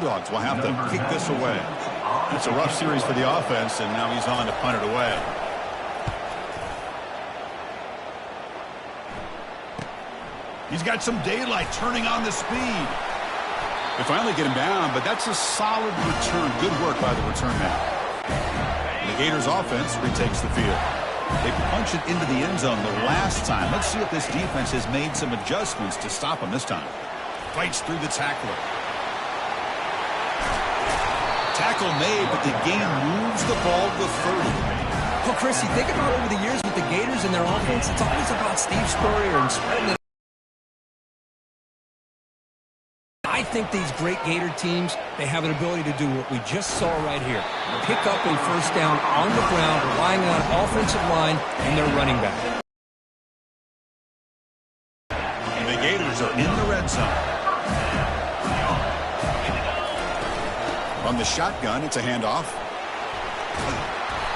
Bulldogs will have to kick this away. It's a rough series for the offense, and now he's on to punt it away. He's got some daylight turning on the speed. They finally get him down, but that's a solid return. Good work by the return man. The Gators offense retakes the field. They punch it into the end zone the last time. Let's see if this defense has made some adjustments to stop him this time. Fights through the tackler. Tackle made, but the game moves the ball to the 30. Well, Chris, you think about over the years with the Gators and their offense, it's always about Steve Spurrier and spreading it. I think these great Gator teams, they have an ability to do what we just saw right here. Pick up a first down on the ground, relying on offensive line and their running back. And the Gators are in the red zone. From the shotgun, it's a handoff.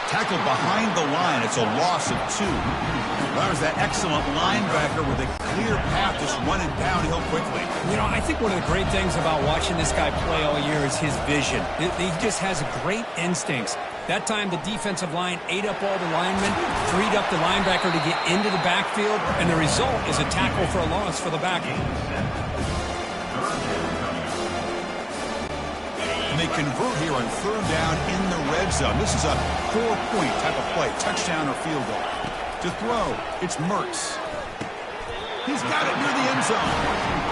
Tackled behind the line. It's a loss of 2. There's that excellent linebacker with a clear path just running downhill quickly. You know, I think one of the great things about watching this guy play all year is his vision. He just has great instincts. That time, the defensive line ate up all the linemen, freed up the linebacker to get into the backfield, and the result is a tackle for a loss for the back. They convert here on third down in the red zone. This is a 4-point type of play, touchdown or field goal. To throw, it's Mertz. He's got it near the end zone.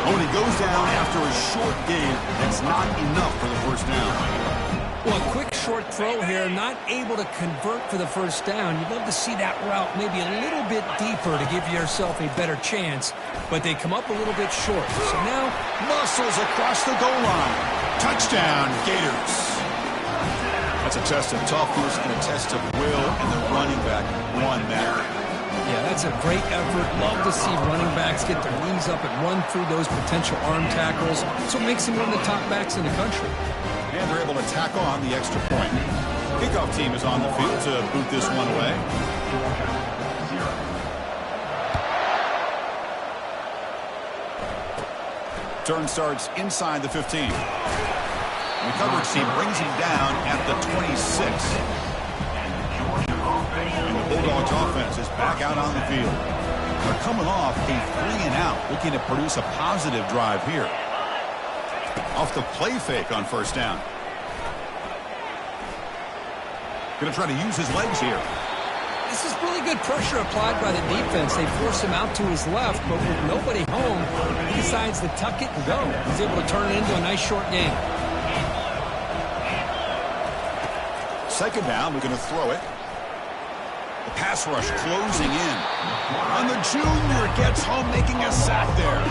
Oh, and he goes down after a short gain. That's not enough for the first down. Well, a quick short throw here, not able to convert for the first down. You'd love to see that route maybe a little bit deeper to give yourself a better chance, but they come up a little bit short. So now, muscles across the goal line. Touchdown, Gators. That's a test of toughness and a test of will, and the running back won that. Yeah, that's a great effort. Love to see running backs get their knees up and run through those potential arm tackles. That's what makes him one of the top backs in the country. And they're able to tackle on the extra point. Kickoff team is on the field to boot this one away. Turn starts inside the 15. The coverage team brings him down at the 26. And the Bulldogs offense is back out on the field. They're coming off a 3-and-out, looking to produce a positive drive here. Off the play fake on first down. Going to try to use his legs here. This is really good pressure applied by the defense. They force him out to his left, but with nobody home, he decides to tuck it and go. He's able to turn it into a nice short game. Second down, we're going to throw it. The pass rush closing in. And the junior gets home, making a sack there.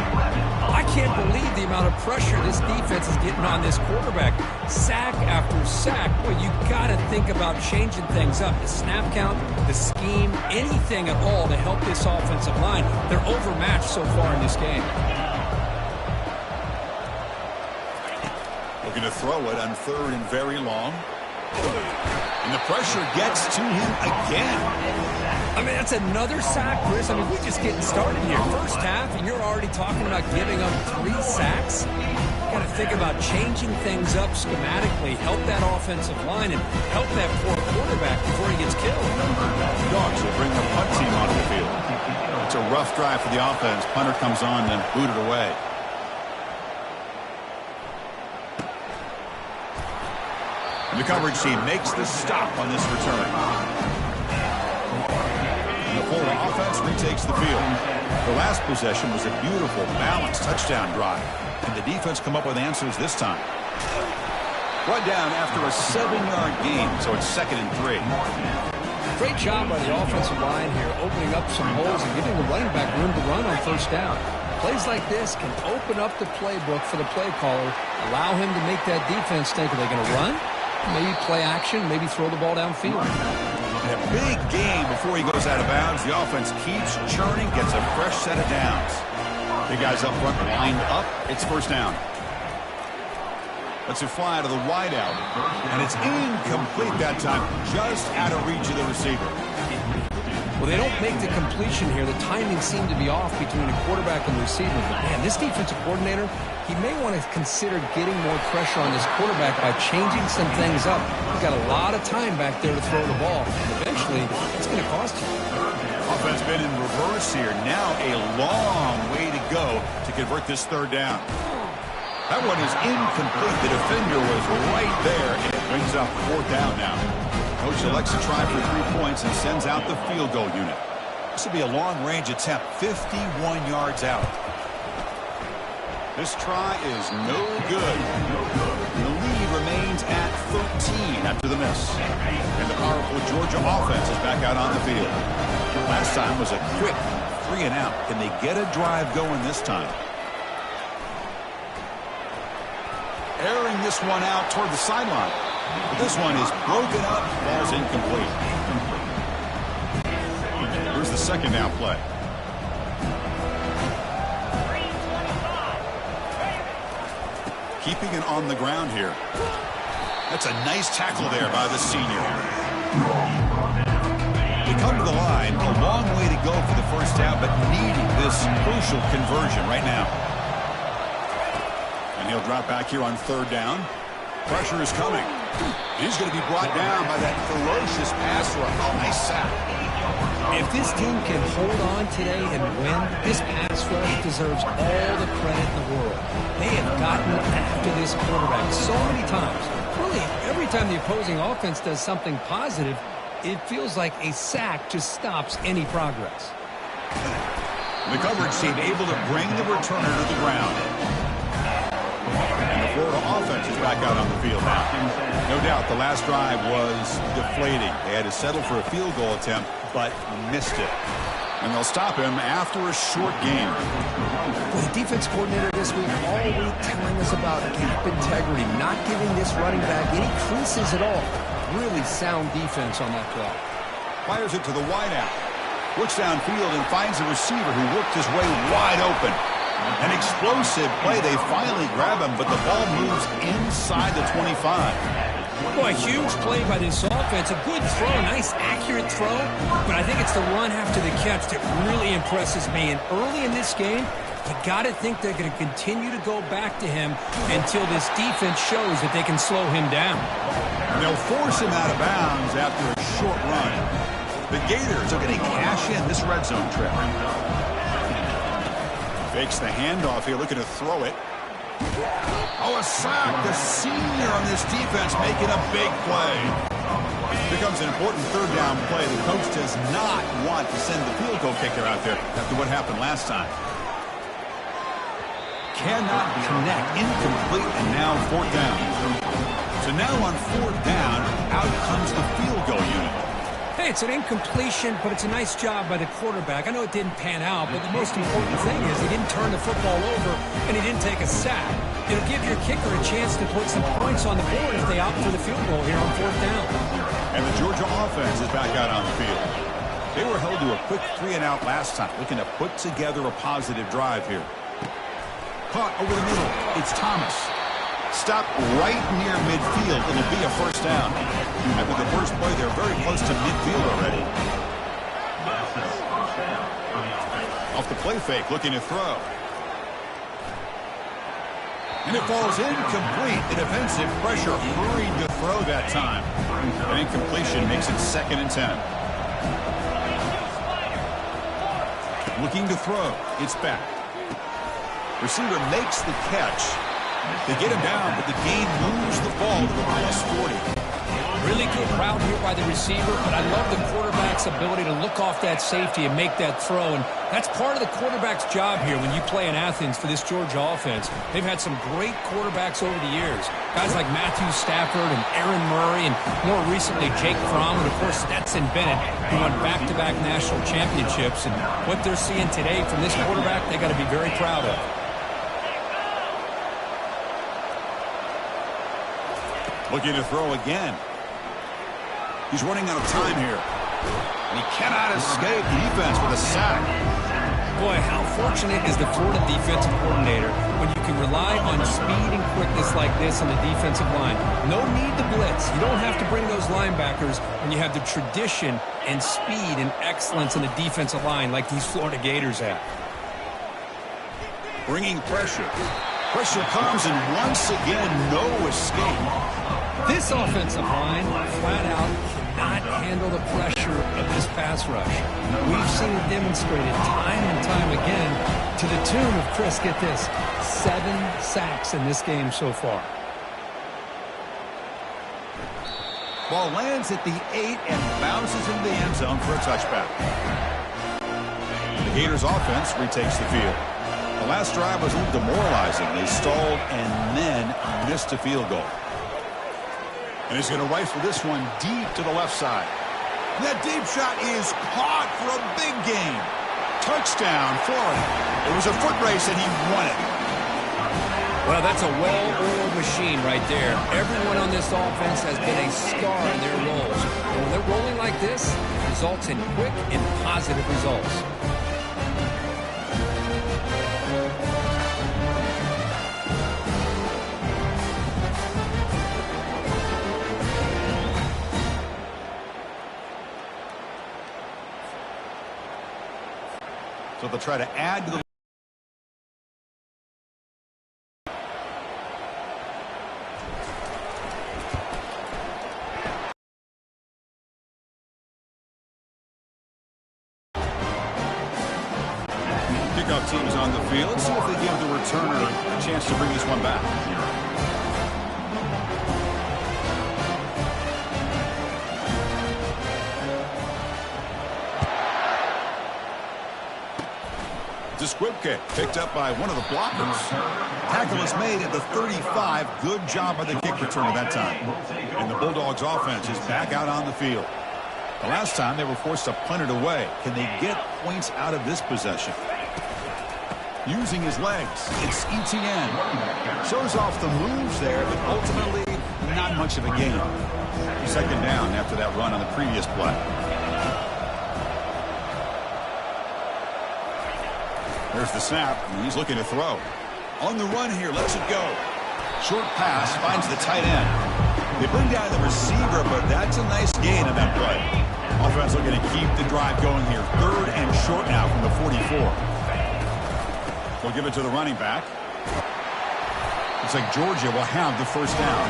I can't believe the amount of pressure this defense is getting on this quarterback. Sack after sack. Boy, you got to think about changing things up. The snap count, the scheme, anything at all to help this offensive line. They're overmatched so far in this game. Looking to throw it on third and very long. And the pressure gets to him again. I mean, that's another sack, Chris. I mean, we're just getting started here. First half, and you're already talking about giving up 3 sacks. You got to think about changing things up schematically, help that offensive line, and help that poor quarterback before he gets killed. Dogs will bring the punt team onto the field. It's a rough drive for the offense. Punter comes on and booted away. And the coverage team makes the stop on this return. And the Florida offense retakes the field. The last possession was a beautiful, balanced touchdown drive. And the defense come up with answers this time. Brought down after a 7-yard gain, so it's 2nd and 3. Great job by the offensive line here, opening up some holes and giving the running back room to run on first down. Plays like this can open up the playbook for the play caller, allow him to make that defense think, are they going to run? Maybe play action, maybe throw the ball downfield. In a big game before he goes out of bounds, the offense keeps churning, gets a fresh set of downs. The guys up front lined up. It's first down. Let's it fly to the wideout. And it's incomplete that time, just out of reach of the receiver. Well, they don't make the completion here. The timing seemed to be off between the quarterback and the receiver. But, man, this defensive coordinator, he may want to consider getting more pressure on this quarterback by changing some things up. He's got a lot of time back there to throw the ball. And eventually, it's going to cost you. Offense been in reverse here. Now a long way to go to convert this third down. That one is incomplete. The defender was right there, and it brings up fourth down now. Coach elects to try for 3 points and sends out the field goal unit. This will be a long-range attempt, 51 yards out. This try is no good. The lead remains at 13 after the miss. And the powerful Georgia offense is back out on the field. Last time was a quick 3 and out. Can they get a drive going this time? Airing this one out toward the sideline. But this one is broken up. Ball's incomplete. Here's the second down play. Keeping it on the ground here. That's a nice tackle there by the senior. They come to the line. A long way to go for the first down, but needing this crucial conversion right now. And he'll drop back here on third down. Pressure is coming. He's going to be brought down by that ferocious pass rush. Nice sack. If this team can hold on today and win, this pass rush deserves all the credit in the world. They have gotten after this quarterback so many times. Really, every time the opposing offense does something positive, it feels like a sack just stops any progress. The coverage team able to bring the returner to the ground. And the Florida offense is back out on the field now. No doubt the last drive was deflating. They had to settle for a field goal attempt, but missed it. And they'll stop him after a short game. Well, the defense coordinator this week all week telling us about gap integrity, not giving this running back any creases at all. Really sound defense on that play. Fires it to the wideout. Looks downfield and finds a receiver who worked his way wide open. An explosive play. They finally grab him, but the ball moves inside the 25. Boy, a huge play by this offense. A good throw, a nice accurate throw. But I think it's the run after the catch that really impresses me. And early in this game, you got to think they're going to continue to go back to him until this defense shows that they can slow him down. They'll force him out of bounds after a short run. The Gators are going to cash in this red zone trip. Fakes the handoff here, looking to throw it. Oh, a sack. The senior on this defense making a big play. Becomes an important third down play. The coach does not want to send the field goal kicker out there after what happened last time. Cannot connect. Incomplete, and now fourth down. So now on fourth down, out comes the field goal unit. Hey, it's an incompletion, but it's a nice job by the quarterback. I know it didn't pan out, but the most important thing is he didn't turn the football over and he didn't take a sack. It'll give your kicker a chance to put some points on the board if they opt for the field goal here on fourth down. And the Georgia offense is back out on the field. They were held to a quick 3 and out last time, looking to put together a positive drive here. Caught over the middle. It's Thomas. Stopped right near midfield. It'll be a first down. And with the first play, they're very close to midfield already. Off the play fake, looking to throw. And it falls incomplete. The defensive pressure hurried to throw that time. An incompletion makes it 2nd and 10. Looking to throw. It's back. Receiver makes the catch. They get him down, but the game moves the ball to the +40. Really good route here by the receiver, but I love the quarterback's ability to look off that safety and make that throw. And that's part of the quarterback's job here when you play in Athens for this Georgia offense. They've had some great quarterbacks over the years. Guys like Matthew Stafford and Aaron Murray, and more recently Jake Fromm, and of course Stetson Bennett, who won back-to-back national championships. And what they're seeing today from this quarterback, they got to be very proud of. Looking to throw again. He's running out of time here. And he cannot escape the defense with a sack. Boy, how fortunate is the Florida defensive coordinator when you can rely on speed and quickness like this on the defensive line. No need to blitz. You don't have to bring those linebackers when you have the tradition and speed and excellence in the defensive line like these Florida Gators have. Bringing pressure. Pressure comes, and once again, no escape. This offensive line, flat out, cannot handle the pressure of this pass rush. We've seen it demonstrated time and time again to the tune of, Chris, get this, 7 sacks in this game so far. Ball lands at the 8 and bounces into the end zone for a touchback. The Gators offense retakes the field. The last drive was a little demoralizing. They stalled and then missed a field goal. And he's going to rifle this one deep to the left side. And that deep shot is caught for a big gain. Touchdown, Florida. It was a foot race, and he won it. Well, that's a well-oiled machine right there. Everyone on this offense has been a star in their roles. And when they're rolling like this, it results in quick and positive results. So they'll try to add to the kickoff teams on the field. Let's see if they give the returner a chance to bring this one back. The squib kick picked up by one of the blockers. Tackle is made at the 35. Good job by the kick returner that time. And the Bulldogs offense is back out on the field. The last time they were forced to punt it away. Can they get points out of this possession? Using his legs, it's ETN. Shows off the moves there, but ultimately not much of a gain. Second down after that run on the previous play. There's the snap, and he's looking to throw. On the run here, lets it go. Short pass, finds the tight end. They bring down the receiver, but that's a nice gain on that play. Offense looking to keep the drive going here. 3rd and short now from the 44. They'll give it to the running back. Looks like Georgia will have the first down.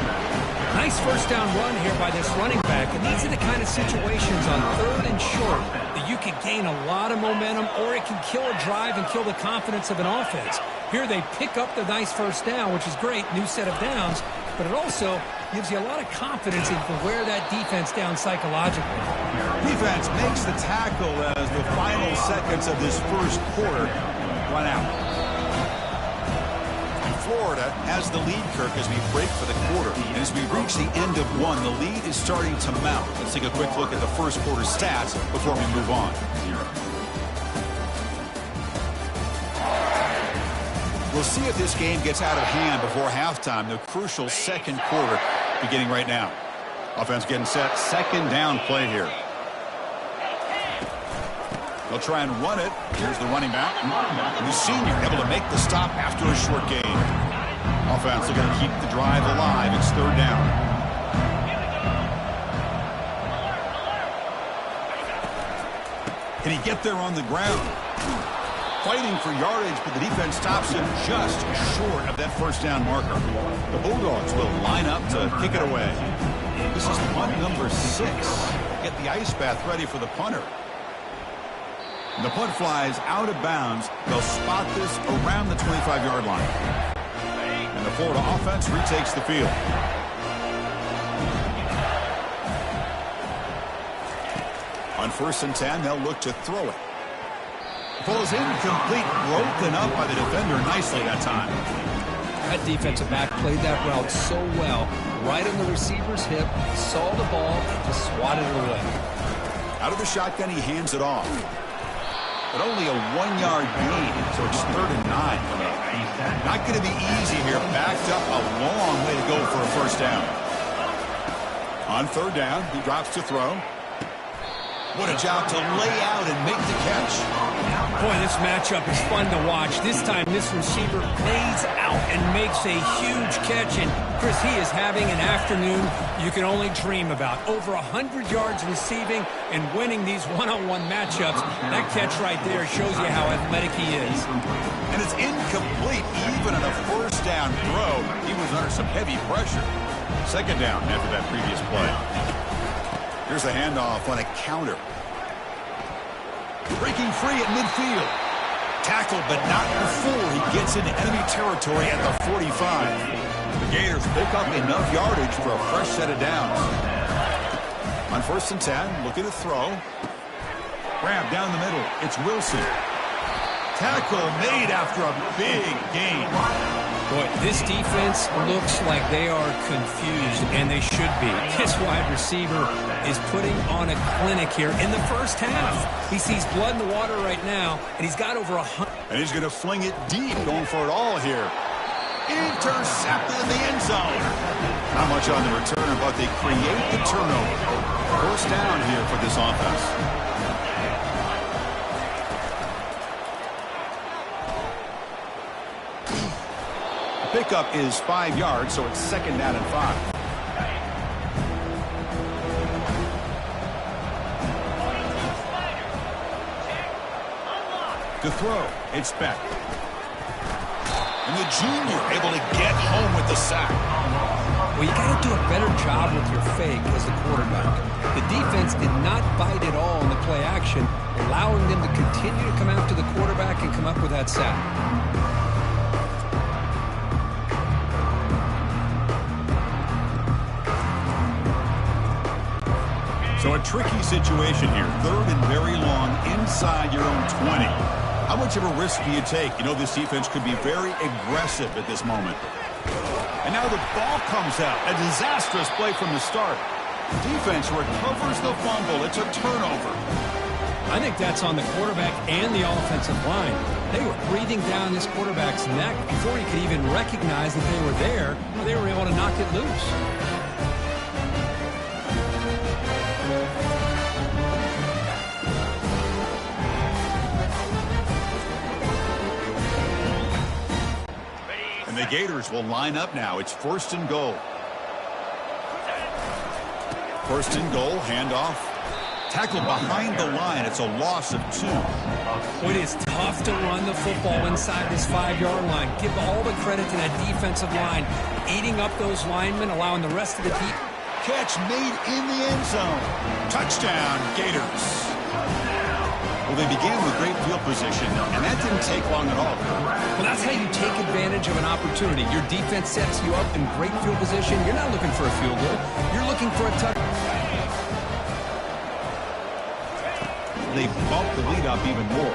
Nice first down run here by this running back. And these are the kind of situations on 3rd and short that you can gain a lot of momentum, or it can kill a drive and kill the confidence of an offense. Here they pick up the nice first down, which is great, new set of downs, but it also gives you a lot of confidence in wear that defense down psychologically. Defense makes the tackle as the final seconds of this first quarter run out. Florida has the lead, Kirk, as we break for the quarter. And as we reach the end of one, the lead is starting to mount. Let's take a quick look at the first quarter stats before we move on. We'll see if this game gets out of hand before halftime. The crucial second quarter beginning right now. Offense getting set. Second down play here. They'll try and run it. Here's the running back. The senior able to make the stop after a short gain. Offense looking to keep the drive alive. It's 3rd down. Can he get there on the ground? Fighting for yardage, but the defense stops him just short of that first down marker. The Bulldogs will line up to kick it away. This is punt number 6. Get the ice bath ready for the punter. The punt flies out of bounds. They'll spot this around the 25-yard line. And the Florida offense retakes the field. On 1st and 10, they'll look to throw it. Falls incomplete, broken up by the defender nicely that time. That defensive back played that route so well. Right on the receiver's hip, saw the ball, and just swatted it away. Out of the shotgun, he hands it off. But only a 1-yard gain, so it's 3rd and 9. Not going to be easy here. Backed up a long way to go for a first down. On 3rd down, he drops to throw. What a job to lay out and make the catch. Boy, this matchup is fun to watch. This time, this receiver lays out and makes a huge catch. And, Chris, he is having an afternoon you can only dream about. Over 100 yards receiving and winning these one-on-one matchups. That catch right there shows you how athletic he is. And it's incomplete even on a first down throw. He was under some heavy pressure. Second down after that previous play. Here's a handoff on a counter. Breaking free at midfield. Tackled, but not before he gets into enemy territory at the 45. The Gators pick up enough yardage for a fresh set of downs. On 1st and 10, looking to throw. Grab down the middle. It's Wilson. Tackle made after a big gain. Boy, this defense looks like they are confused, and they should be. This wide receiver is putting on a clinic here in the first half. He sees blood in the water right now, and he's got over 100. And he's going to fling it deep, going for it all here. Intercepted in the end zone. Not much on the return, but they create the turnover. First down here for this offense. Pickup is 5 yards, so it's 2nd down and 5. To throw, it's Beck. And the junior able to get home with the sack. Well, you got to do a better job with your fake as the quarterback. The defense did not bite at all in the play action, allowing them to continue to come after the quarterback and come up with that sack. So a tricky situation here. 3rd and very long inside your own 20. How much of a risk do you take? You know this defense could be very aggressive at this moment. And now the ball comes out. A disastrous play from the start. Defense recovers the fumble. It's a turnover. I think that's on the quarterback and the offensive line. They were breathing down this quarterback's neck before he could even recognize that they were there. They were able to knock it loose. The Gators will line up now. It's 1st and goal. 1st and goal, handoff. Tackled behind the line. It's a loss of 2. It is tough to run the football inside this 5-yard line. Give all the credit to that defensive line. Eating up those linemen, allowing the rest of the team. Catch made in the end zone. Touchdown, Gators. Well, they began with great field position, and that didn't take long at all. Well, that's how you take advantage of an opportunity. Your defense sets you up in great field position. You're not looking for a field goal. You're looking for a touchdown. They bump the lead up even more.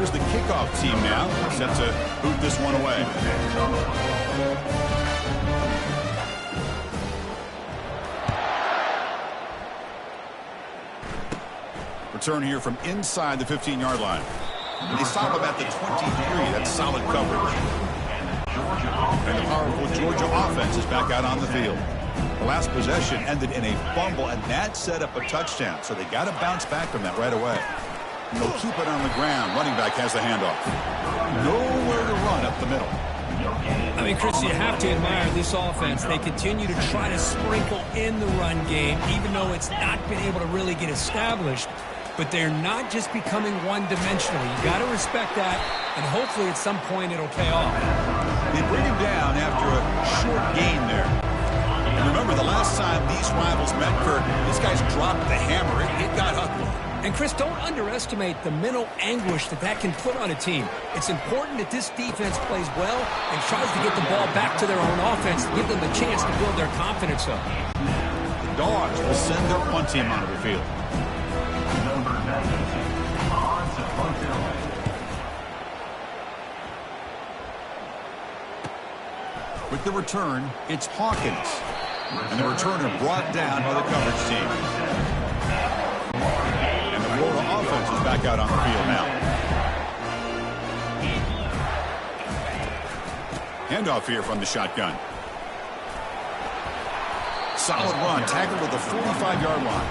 Here's the kickoff team now, set to boot this one away. Return here from inside the 15-yard line. They stop him at the 23. That's solid coverage. And the powerful Georgia offense is back out on the field. The last possession ended in a fumble, and that set up a touchdown. So they got to bounce back from that right away. They'll keep it on the ground. Running back has the handoff. Nowhere to run up the middle. I mean, Chris, you have to admire this offense. They continue to try to sprinkle in the run game, even though it's not been able to really get established. But they're not just becoming one-dimensional. You got to respect that, and hopefully at some point it'll pay off. They bring him down after a short gain there. And remember, the last time these rivals met, Kurt, these guys dropped the hammer. It got ugly. And, Chris, don't underestimate the mental anguish that can put on a team. It's important that this defense plays well and tries to get the ball back to their own offense to give them the chance to build their confidence up. The Dogs will send their punt team onto the field. With the return, it's Hawkins. And the returner brought down by the coverage team. And the Florida offense is back out on the field now. Handoff here from the shotgun. Solid run, tackled at the 45-yard line.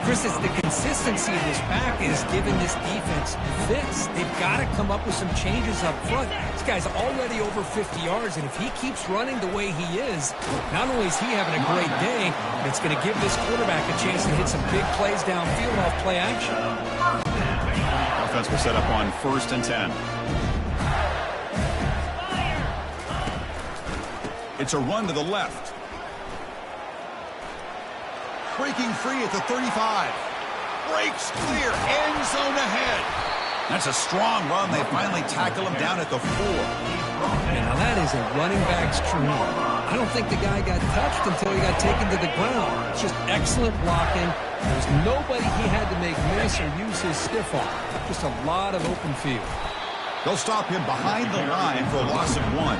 Chris, it's the consistency of this back is giving this defense fits. They've got to come up with some changes up front. This guy's already over 50 yards, and if he keeps running the way he is, not only is he having a great day, but it's going to give this quarterback a chance to hit some big plays downfield off play action. Offense will set up on 1st and 10. It's a run to the left. Breaking free at the 35. Breaks clear. End zone ahead. That's a strong run. They finally tackle him down at the 4. And now that is a running back's dream. I don't think the guy got touched until he got taken to the ground. It's just excellent blocking. There's nobody he had to make miss or use his stiff arm. Just a lot of open field. They'll stop him behind the line for a loss of 1.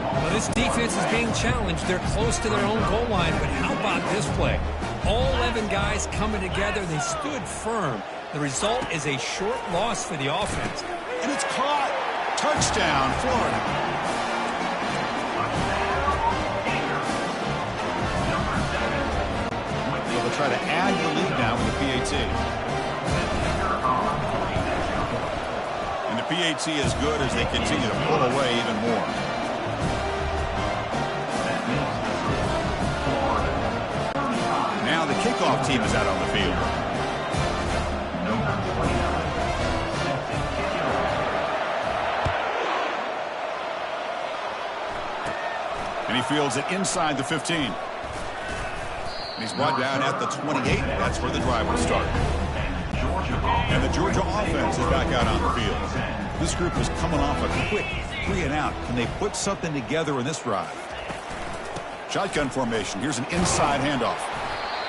Well, this defense is being challenged. They're close to their own goal line, but how about this play? All 11 guys coming together. They stood firm. The result is a short loss for the offense. And it's caught. Touchdown, Florida. So they'll try to add the lead now with the PAT. And the PAT is good as they continue to pull away even more. Now the kickoff team is out on the field. And he fields it inside the 15. And he's brought down at the 28. That's where the drive will start. And the Georgia offense is back out on the field. This group is coming off a quick 3 and out. Can they put something together in this drive? Shotgun formation. Here's an inside handoff.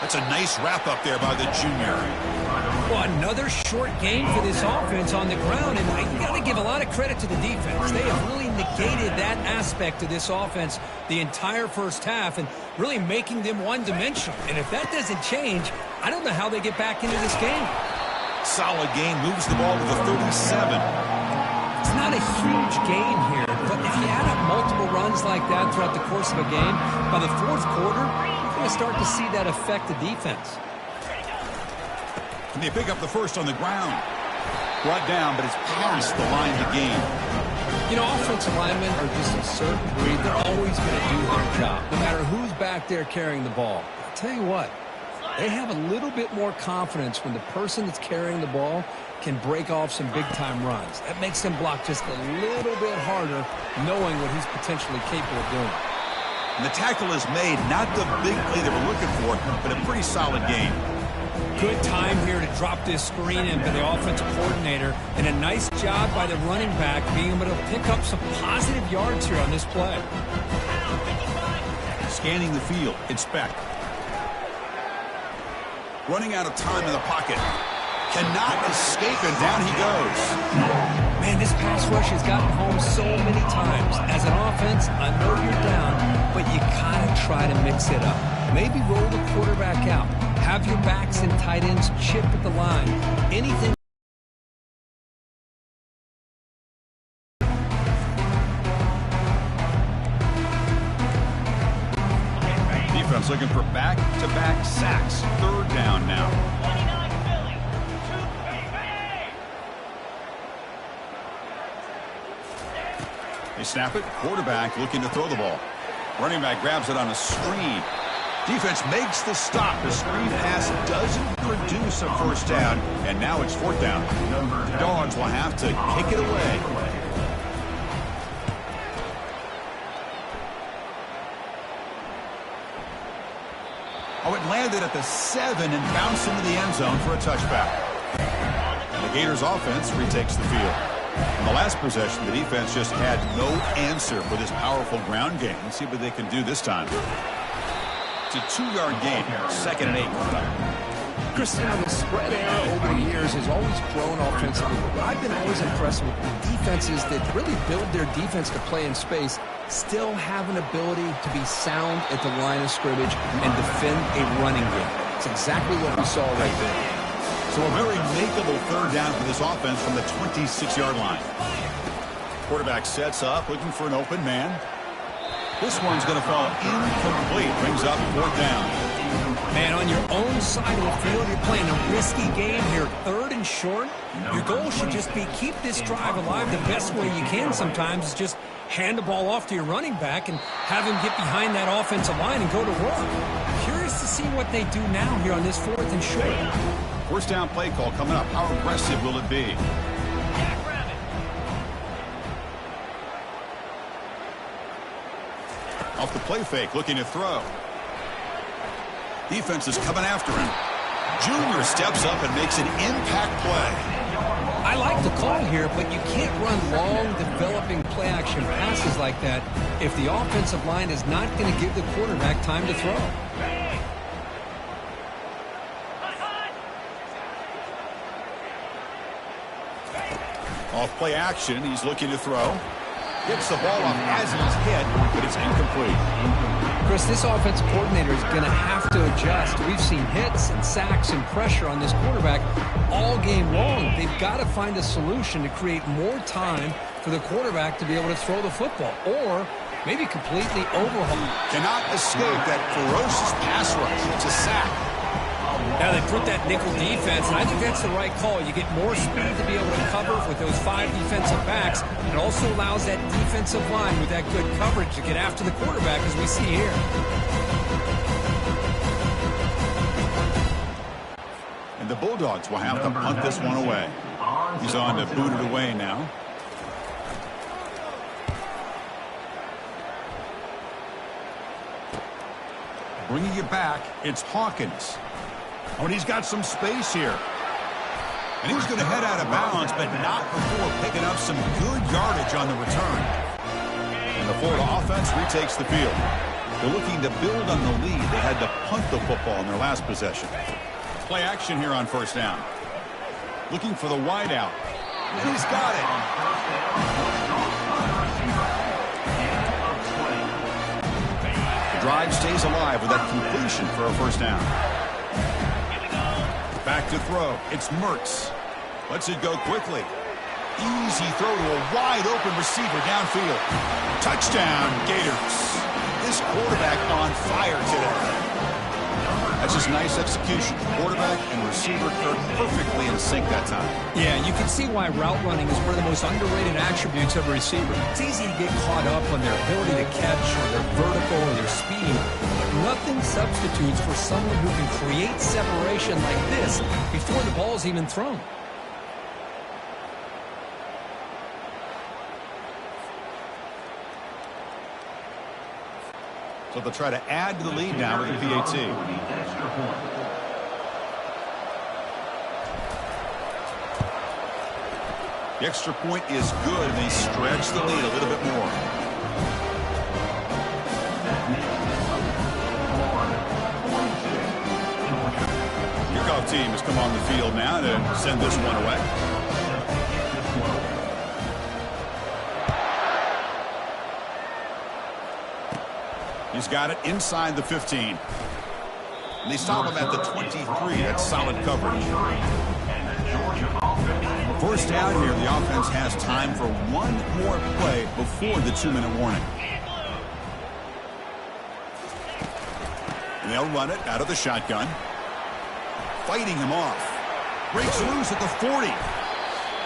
That's a nice wrap up there by the junior. Well, another short game for this offense on the ground, and you got to give a lot of credit to the defense. They have really negated that aspect of this offense the entire first half and really making them one-dimensional. And if that doesn't change, I don't know how they get back into this game. Solid game, moves the ball to the 37. It's not a huge game here, but if you add up multiple runs like that throughout the course of a game, by the 4th quarter, you're going to start to see that affect the defense. And they pick up the first on the ground. Brought down, but it's past the line to gain. You know, offensive linemen are just a certain breed. They're always going to do their job, no matter who's back there carrying the ball. I'll tell you what, they have a little bit more confidence when the person that's carrying the ball can break off some big-time runs. That makes them block just a little bit harder, knowing what he's potentially capable of doing. And the tackle is made, not the big play they were looking for, but a pretty solid game. Good time here to drop this screen in for the offensive coordinator, and a nice job by the running back being able to pick up some positive yards here on this play. Scanning the field, inspect. Running out of time in the pocket. Cannot escape, and down he goes. Man, this pass rush has gotten home so many times. As an offense, I know you're down, but you gotta try to mix it up. Maybe roll the quarterback out. Have your backs and tight ends chip at the line. Anything. Defense looking for back-to-back sacks. 3rd down now. They snap it. Quarterback looking to throw the ball. Running back grabs it on a screen. Defense makes the stop. The screen pass doesn't produce a 1st down, and now it's 4th down. The Dogs will have to kick it away. Oh, it landed at the 7 and bounced into the end zone for a touchback. And the Gators offense retakes the field. In the last possession, the defense just had no answer for this powerful ground game. Let's see what they can do this time. It's a 2-yard gain here, 2nd and 8 coming up. Chris, you know, the spread era over the years has always grown offensively. But I've been always impressed with the defenses that really build their defense to play in space, still have an ability to be sound at the line of scrimmage and defend a running game. It's exactly what we saw right there. So a very makeable 3rd down for this offense from the 26-yard line. Quarterback sets up, looking for an open man. This one's going to fall incomplete. Brings up 4th down. Man, on your own side of the field, you're playing a risky game here. 3rd and short. Your goal should just be keep this drive alive the best way you can sometimes is just hand the ball off to your running back and have him get behind that offensive line and go to work. Curious to see what they do now here on this 4th and short. First down play call coming up. How aggressive will it be? Off the play fake, looking to throw. Defense is coming after him. Junior steps up and makes an impact play. I like the call here, but you can't run long, developing play-action passes like that if the offensive line is not going to give the quarterback time to throw. Off play action, he's looking to throw. Gets the ball off as he's hit, but it's incomplete. Chris, this offensive coordinator is going to have to adjust. We've seen hits and sacks and pressure on this quarterback all game long. They've got to find a solution to create more time for the quarterback to be able to throw the football, or maybe completely overhaul. Cannot escape that ferocious pass rush. It's a sack. Now they put that nickel defense, and I think that's the right call. You get more speed to be able to cover with those 5 defensive backs. It also allows that defensive line with that good coverage to get after the quarterback, as we see here. And the Bulldogs will have to punt this one away. He's on to boot it away now. Bringing it back, it's Hawkins. Oh, and he's got some space here. And he's going to head out of bounds, but not before picking up some good yardage on the return. And the Florida offense retakes the field. They're looking to build on the lead. They had to punt the football in their last possession. Play action here on 1st down. Looking for the wideout. And he's got it. The drive stays alive with that completion for a 1st down. Back to throw. It's Mertz. Lets it go quickly. Easy throw to a wide-open receiver downfield. Touchdown, Gators. This quarterback on fire today. That's just nice execution. Quarterback and receiver perfectly in sync that time. Yeah, you can see why route running is one of the most underrated attributes of a receiver. It's easy to get caught up on their ability to catch or their vertical or their speed. But nothing substitutes for someone who can create separation like this before the ball's even thrown. So they'll try to add to the lead now with the PAT. The extra point is good, and they stretch the lead a little bit more. Kickoff team has come on the field now to send this one away. He's got it inside the 15. And they stop him at the 23. That's solid coverage. 1st down here, the offense has time for one more play before the 2-minute warning. And they'll run it out of the shotgun. Fighting him off. Breaks loose at the 40.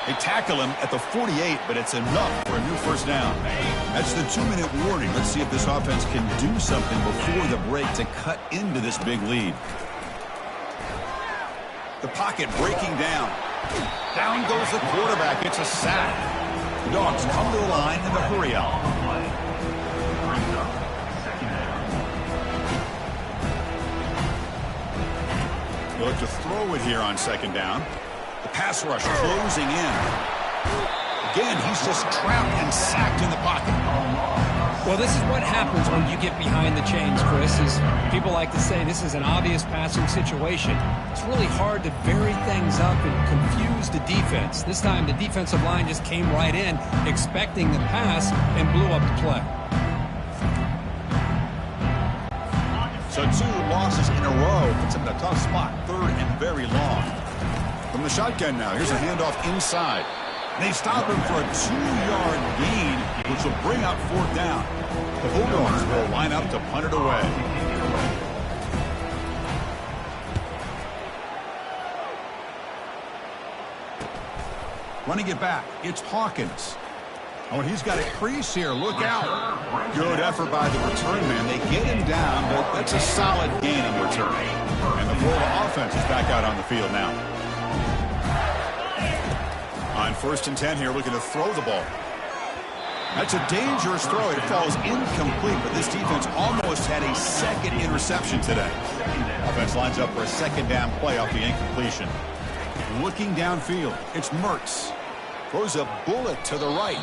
They tackle him at the 48, but it's enough for a new 1st down. That's the 2-minute warning. Let's see if this offense can do something before the break to cut into this big lead. The pocket breaking down. Down goes the quarterback. It's a sack. The Dogs come to the line in the hurry out. They'll look to throw it here on 2nd down. The pass rush closing in. Again, he's just trapped and sacked in the pocket. Well, this is what happens when you get behind the chains, Chris. Is people like to say this is an obvious passing situation. It's really hard to vary things up and confuse the defense. This time, the defensive line just came right in, expecting the pass, and blew up the play. So 2 losses in a row puts him in a tough spot. 3rd and very long. From the shotgun now, here's a handoff inside. They stop him for a 2-yard gain, which will bring up 4th down. The Bulldogs will line up to punt it away. Running it back, it's Hawkins. Oh, and he's got a crease here. Look out. Good effort by the return man. They get him down, but that's a solid gain on return. And the Florida offense is back out on the field now. On 1st and 10 here, looking to throw the ball. That's a dangerous throw. It falls incomplete, but this defense almost had a second interception today. Offense lines up for a 2nd down play off the incompletion. Looking downfield, it's Mertz. Throws a bullet to the right.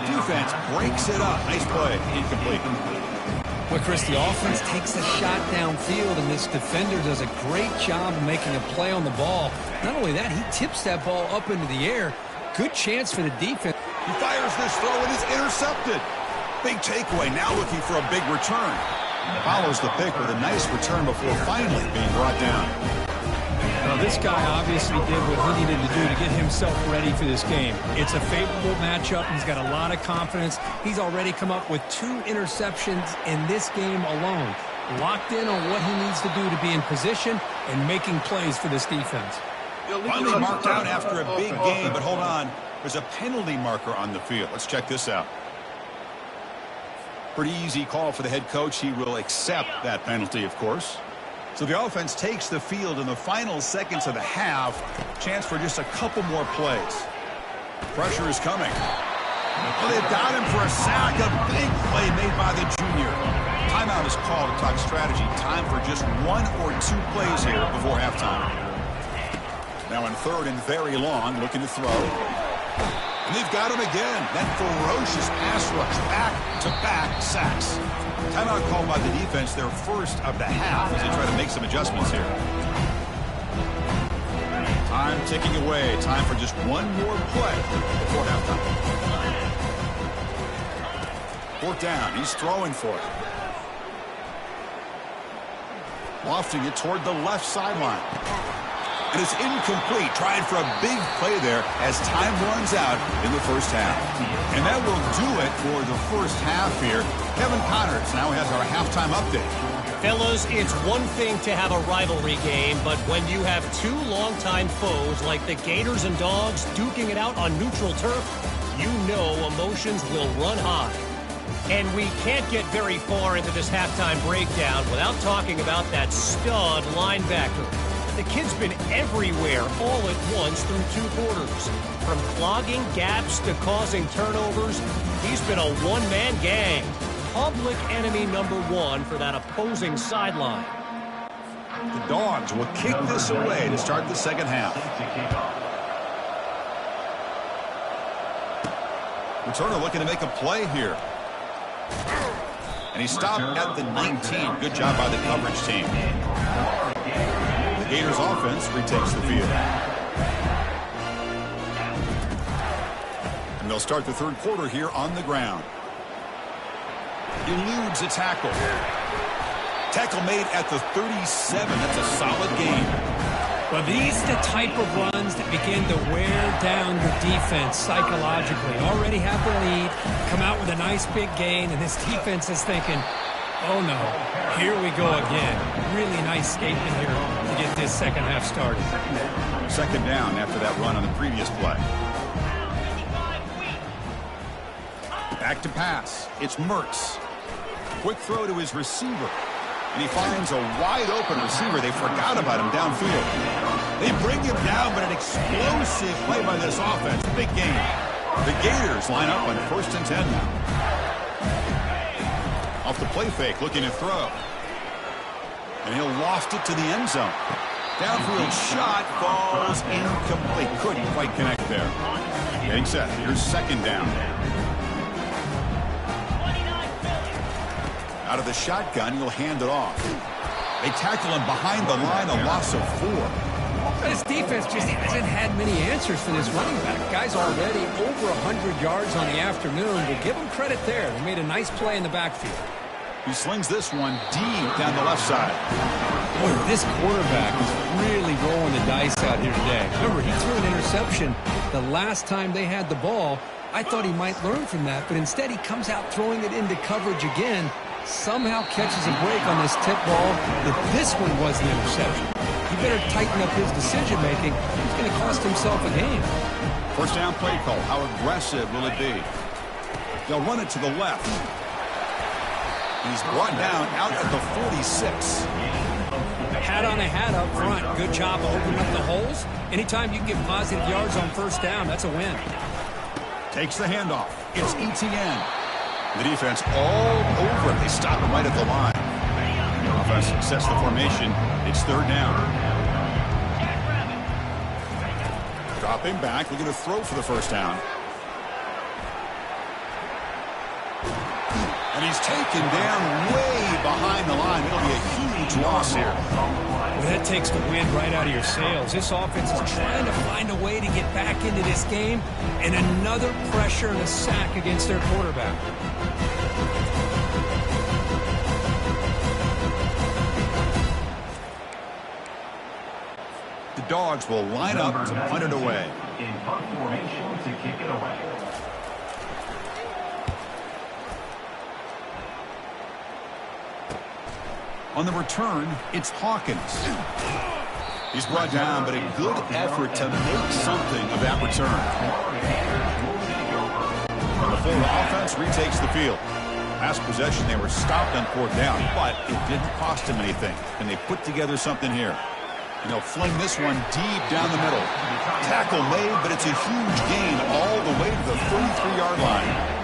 Defense breaks it up. Nice play. Incomplete. Well, Chris, the offense takes a shot downfield, and this defender does a great job of making a play on the ball. Not only that, he tips that ball up into the air. Good chance for the defense. He fires this throw, and it's intercepted. Big takeaway. Now looking for a big return. Follows the pick with a nice return before finally being brought down. Well, this guy obviously did what he needed to do to get himself ready for this game. It's a favorable matchup. He's got a lot of confidence. He's already come up with 2 interceptions in this game alone. Locked in on what he needs to do to be in position and making plays for this defense. Finally marked out after a big game, but hold on. There's a penalty marker on the field. Let's check this out. Pretty easy call for the head coach. He will accept that penalty, of course. So the offense takes the field in the final seconds of the half. Chance for just a couple more plays. Pressure is coming. Well, they've got him for a sack. A big play made by the junior. Timeout is called to talk strategy. Time for just 1 or 2 plays here before halftime. Now in 3rd and very long, looking to throw. And they've got him again. That ferocious pass rush. Back-to-back sacks. Timeout called by the defense, their first of the half, as they try to make some adjustments here. Time ticking away. Time for just 1 more play before halftime. 4th down. He's throwing for it. Lofting it toward the left sideline. And it's incomplete. Trying for a big play there as time runs out in the first half. And that will do it for the first half here. Kevin Connors now has our halftime update. Fellas, it's one thing to have a rivalry game, but when you have 2 longtime foes like the Gators and Dogs duking it out on neutral turf, you know emotions will run high. And we can't get very far into this halftime breakdown without talking about that stud linebacker. The kid's been everywhere all at once through 2 quarters. From clogging gaps to causing turnovers, he's been a one-man gang. Public enemy number 1 for that opposing sideline. The Dogs will kick this away to start the second half. Returner looking to make a play here. And he stopped at the 19. Good job by the coverage team. The Gators offense retakes the field. And they'll start the 3rd quarter here on the ground. Eludes a tackle. Tackle made at the 37. That's a solid gain. Well, these are the type of runs that begin to wear down the defense psychologically. Already have the lead, come out with a nice big gain, and this defense is thinking, oh no, here we go again. Really nice statement here to get this second half started. 2nd down after that run on the previous play. Back to pass. It's Mertz. Quick throw to his receiver. And he finds a wide-open receiver. They forgot about him downfield. They bring him down, but an explosive play by this offense. Big game. The Gators line up on 1st and 10 now. Off the play fake, looking to throw. And he'll loft it to the end zone. Downfield shot falls incomplete. Couldn't quite connect there. Getting set. Here's 2nd down. Out of the shotgun, he'll hand it off. They tackle him behind the line, a loss of 4. This defense just hasn't had many answers for this running back. Guy's already over 100 yards on the afternoon, but give him credit there. They made a nice play in the backfield. He slings this one deep down the left side. Boy, this quarterback is really rolling the dice out here today. Remember, he threw an interception the last time they had the ball. I thought he might learn from that, but instead he comes out throwing it into coverage again, somehow catches a break on this tip ball, but this one was an interception. He better tighten up his decision-making. He's going to cost himself a game. First down play call. How aggressive will it be? They'll run it to the left. He's brought down out at the 46. Hat on a hat up front. Good job of opening up the holes. Anytime you can get positive yards on first down, that's a win. Takes the handoff. It's ETN. The defense all over it. They stop him right at the line. Offense sets the formation. It's third down. Dropping back. We're going to throw for the first down. And he's taken down way behind the line. It'll be a huge loss here. Well, that takes the wind right out of your sails. This offense is trying to find a way to get back into this game, and another pressure and a sack against their quarterback. The Dogs will line up to punt it away. In punt formation to kick it away. On the return, it's Hawkins. He's brought down, but a good effort to make something of that return. And the Florida offense retakes the field. Last possession, they were stopped on fourth down, but it didn't cost them anything. And they put together something here. And they'll fling this one deep down the middle. Tackle made, but it's a huge gain all the way to the 33-yard line.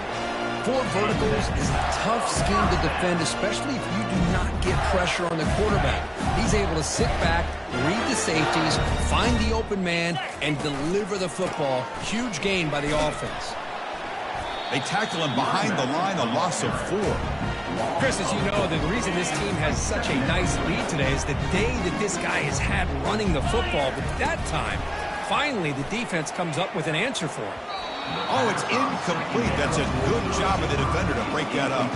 Four verticals is a tough scheme to defend, especially if you do not get pressure on the quarterback. He's able to sit back, read the safeties, find the open man, and deliver the football. Huge gain by the offense. They tackle him behind the line, a loss of 4. Chris, as you know, the reason this team has such a nice lead today is the day that this guy has had running the football. But that time, finally, the defense comes up with an answer for him. Oh, it's incomplete. That's a good job of the defender to break that up.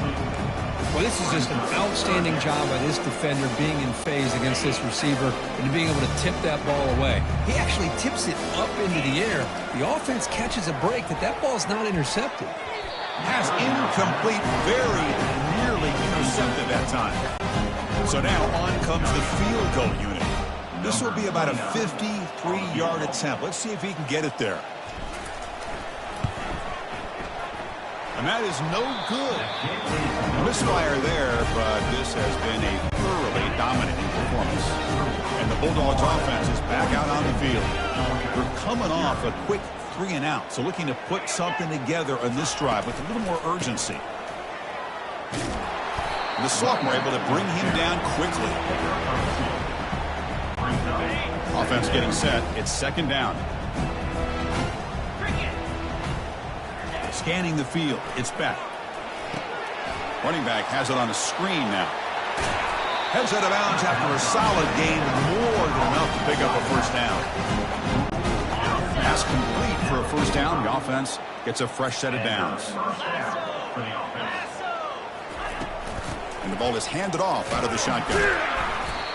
Well, this is just an outstanding job by this defender being in phase against this receiver and being able to tip that ball away. He actually tips it up into the air. The offense catches a break, but that ball's not intercepted. Has incomplete, very nearly intercepted that time. So now on comes the field goal unit. This will be about a 53-yard attempt. Let's see if he can get it there. And that is no good. Misfire there, but this has been a thoroughly dominating performance. And the Bulldogs offense is back out on the field. They're coming off a quick 3-and-out, so looking to put something together on this drive with a little more urgency. And the sophomore able to bring him down quickly. Offense getting set. It's second down. Scanning the field. It's back. Running back has it on a screen now. Heads out of bounds after a solid gain, more than enough to pick up a first down. Pass complete for a first down. The offense gets a fresh set of downs. And the ball is handed off out of the shotgun.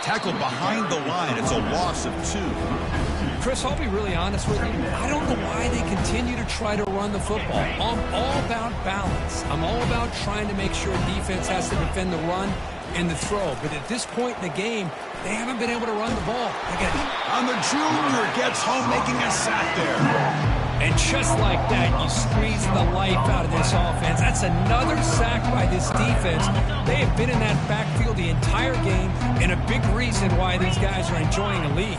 Tackled behind the line. It's a loss of 2. Chris, I'll be really honest with you. I don't know why they continue to try to run the football. I'm all about balance. I'm all about trying to make sure defense has to defend the run and the throw. But at this point in the game, they haven't been able to run the ball. On the junior, gets home, making a sack there. And just like that, you squeeze the life out of this offense. That's another sack by this defense. They have been in that backfield the entire game, and a big reason why these guys are enjoying a lead.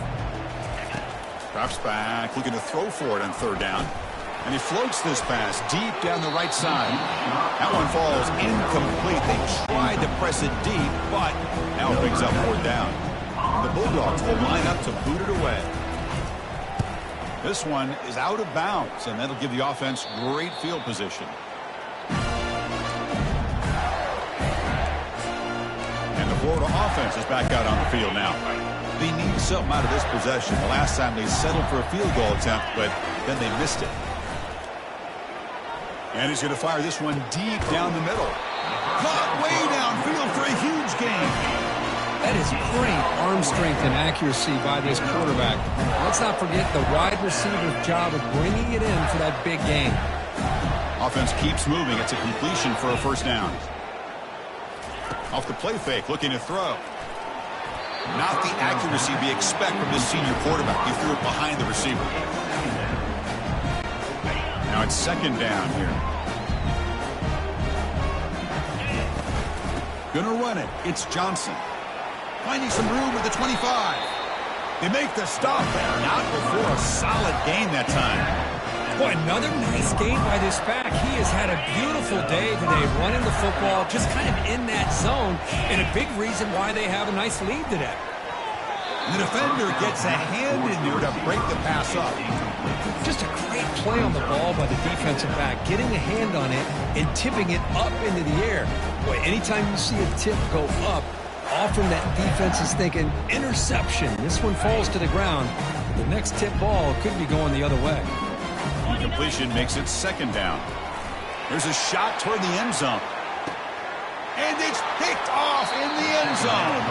Drops back, looking to throw for it on third down. And he floats this pass deep down the right side. That one falls incomplete. They tried to press it deep, but now it picks up fourth down. The Bulldogs will line up to boot it away. This one is out of bounds, and that'll give the offense great field position. And the Florida offense is back out on the field now. They need something out of this possession. The last time they settled for a field goal attempt, but then they missed it. And he's going to fire this one deep down the middle. Caught way downfield for a huge gain. That is great arm strength and accuracy by this quarterback. Let's not forget the wide receiver's job of bringing it in for that big gain. Offense keeps moving. It's a completion for a first down. Off the play fake, looking to throw. Not the accuracy we expect from this senior quarterback. He threw it behind the receiver. Now it's second down here. Gonna run it. It's Johnson. Finding some room at the 25. They make the stop, but not before a solid gain that time. Boy, another nice game by this back. He has had a beautiful day today running the football, just kind of in that zone, and a big reason why they have a nice lead today. The defender gets a hand in there to break the pass up. Just a great play on the ball by the defensive back, getting a hand on it and tipping it up into the air. Boy, anytime you see a tip go up, often that defense is thinking interception. This one falls to the ground. The next tip ball could be going the other way. Incompletion makes it second down. There's a shot toward the end zone. And it's picked off in the end zone.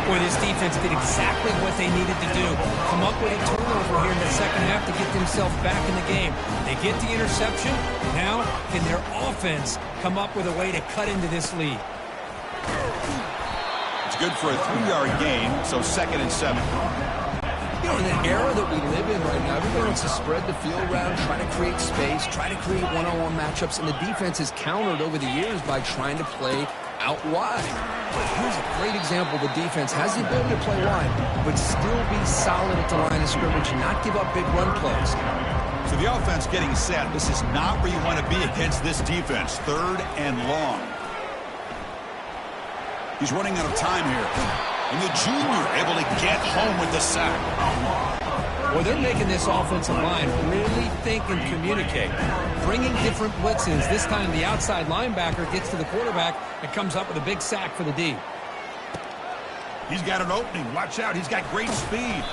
Boy, this defense did exactly what they needed to do. Come up with a turnover here in the second half to get themselves back in the game. They get the interception. Now, can their offense come up with a way to cut into this lead? It's good for a 3-yard gain, so 2nd and 7. You know, in the era that we live in right now, everybody wants to spread the field around, try to create space, try to create one-on-one matchups, and the defense has countered over the years by trying to play out wide. But here's a great example. The defense has the ability to play wide, but still be solid at the line of scrimmage and not give up big run plays. So the offense getting set. This is not where you want to be against this defense. 3rd and long. He's running out of time here. And the junior able to get home with the sack. Well, they're making this offensive line really think and communicate. Bringing different blitzes. This time the outside linebacker gets to the quarterback and comes up with a big sack for the D. He's got an opening. Watch out. He's got great speed.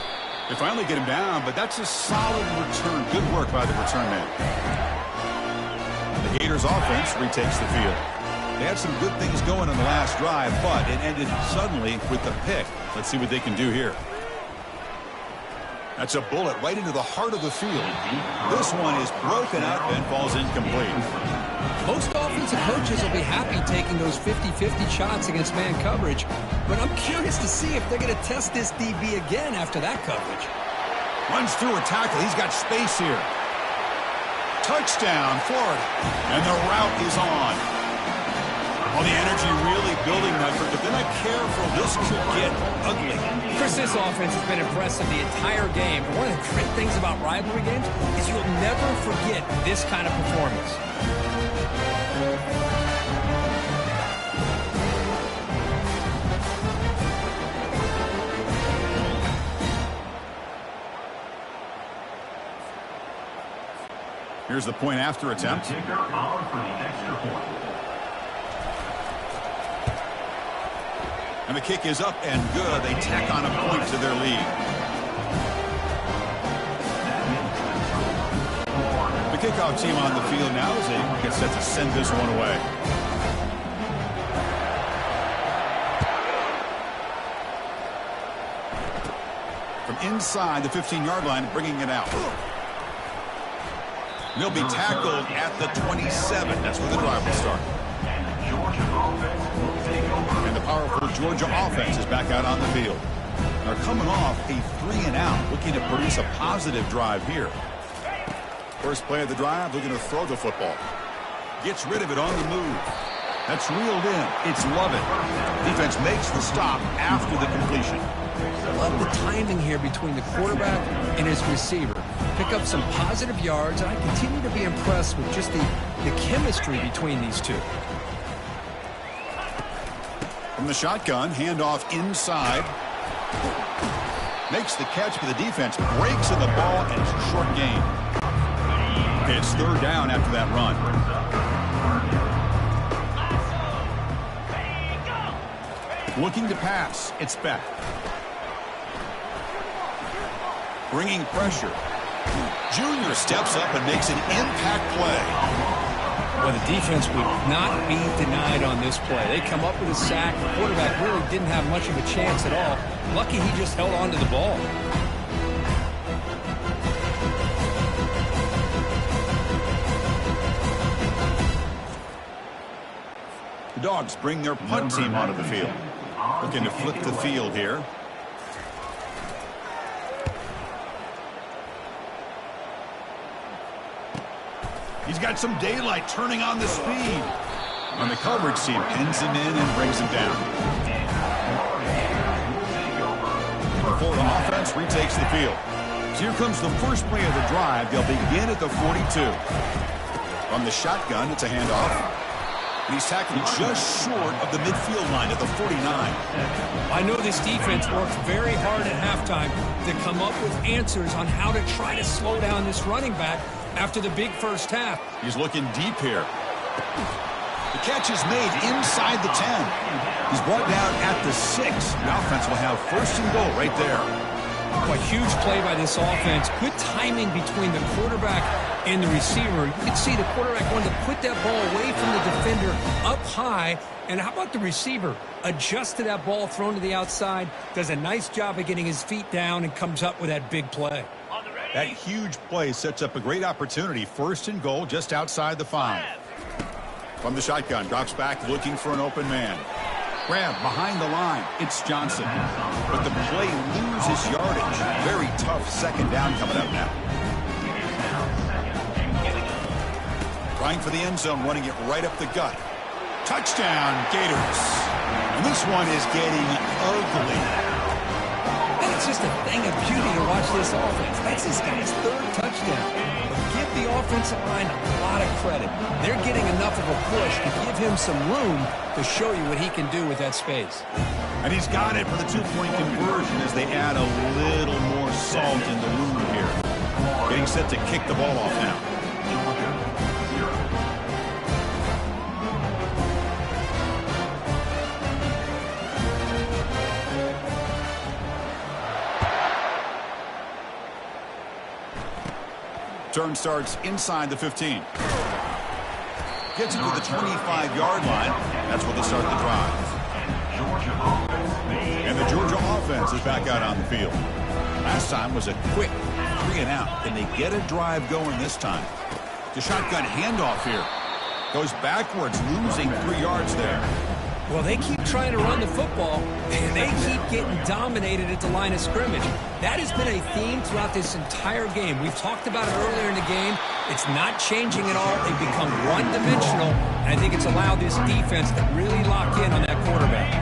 They finally get him down, but that's a solid return. Good work by the return man. The Gators offense retakes the field. They had some good things going on the last drive, but it ended suddenly with the pick. Let's see what they can do here. That's a bullet right into the heart of the field. This one is broken up and falls incomplete. Most offensive coaches will be happy taking those 50-50 shots against man coverage, but I'm curious to see if they're going to test this DB again after that coverage. Runs through a tackle. He's got space here. Touchdown, Florida. And the route is on. Well, the energy really building that, but if they're not careful, this could get ugly. Chris, this offense has been impressive the entire game. And one of the great things about rivalry games is you'll never forget this kind of performance. Here's the point after attempt. Kicker on for the extra point. And the kick is up and good. They tack on a point to their lead. The kickoff team on the field now as they get set to send this one away. From inside the 15-yard line, bringing it out. They'll be tackled at the 27. That's where the drive will start. And the powerful Georgia offense is back out on the field. They're coming off a 3-and-out, looking to produce a positive drive here. First play of the drive, looking to throw the football. Gets rid of it on the move. That's reeled in. It's Lovett. Defense makes the stop after the completion. I love the timing here between the quarterback and his receiver. Pick up some positive yards, and I continue to be impressed with just the chemistry between these two. From the shotgun, handoff inside. Makes the catch, but the defense breaks in the ball, and it's a short gain. Okay, it's 3rd down after that run. Looking to pass. It's Beck. Bringing pressure. Junior steps up and makes an impact play. Well, the defense would not be denied on this play. They come up with a sack. The quarterback really didn't have much of a chance at all. Lucky he just held on to the ball. The Dogs bring their punt team onto the field. Looking to flip the field here. He's got some daylight turning on the speed. And the coverage team pins him in and brings him down. Before the offense retakes the field. So here comes the first play of the drive. They'll begin at the 42. From the shotgun, it's a handoff. And he's tackled just short of the midfield line at the 49. I know this defense worked very hard at halftime to come up with answers on how to try to slow down this running back after the big first half. He's looking deep here. The catch is made inside the 10. He's brought down at the 6. The offense will have first and goal right there. A huge play by this offense. Good timing between the quarterback and the receiver. You can see the quarterback wanted to put that ball away from the defender up high. And how about the receiver? Adjust to that ball thrown to the outside. Does a nice job of getting his feet down and comes up with that big play. That huge play sets up a great opportunity. First and goal just outside the 5. From the shotgun, drops back looking for an open man. Grab behind the line. It's Johnson. But the play loses yardage. Very tough second down coming up now. Trying for the end zone, running it right up the gut. Touchdown, Gators. And this one is getting ugly. It's just a thing of beauty to watch this offense. That's this guy's 3rd touchdown. But give the offensive line a lot of credit. They're getting enough of a push to give him some room to show you what he can do with that space. And he's got it for the 2-point conversion as they add a little more salt in the wound here. Getting set to kick the ball off now. Turn starts inside the 15. Gets it to the 25-yard line. That's where they start the drive. And the Georgia offense is back out on the field. Last time was a quick 3-and-out. Can they get a drive going this time? The shotgun handoff here. Goes backwards, losing 3 yards there. Well, they keep trying to run the football, and they keep getting dominated at the line of scrimmage. That has been a theme throughout this entire game. We've talked about it earlier in the game. It's not changing at all. They've become one-dimensional, and I think it's allowed this defense to really lock in on that quarterback.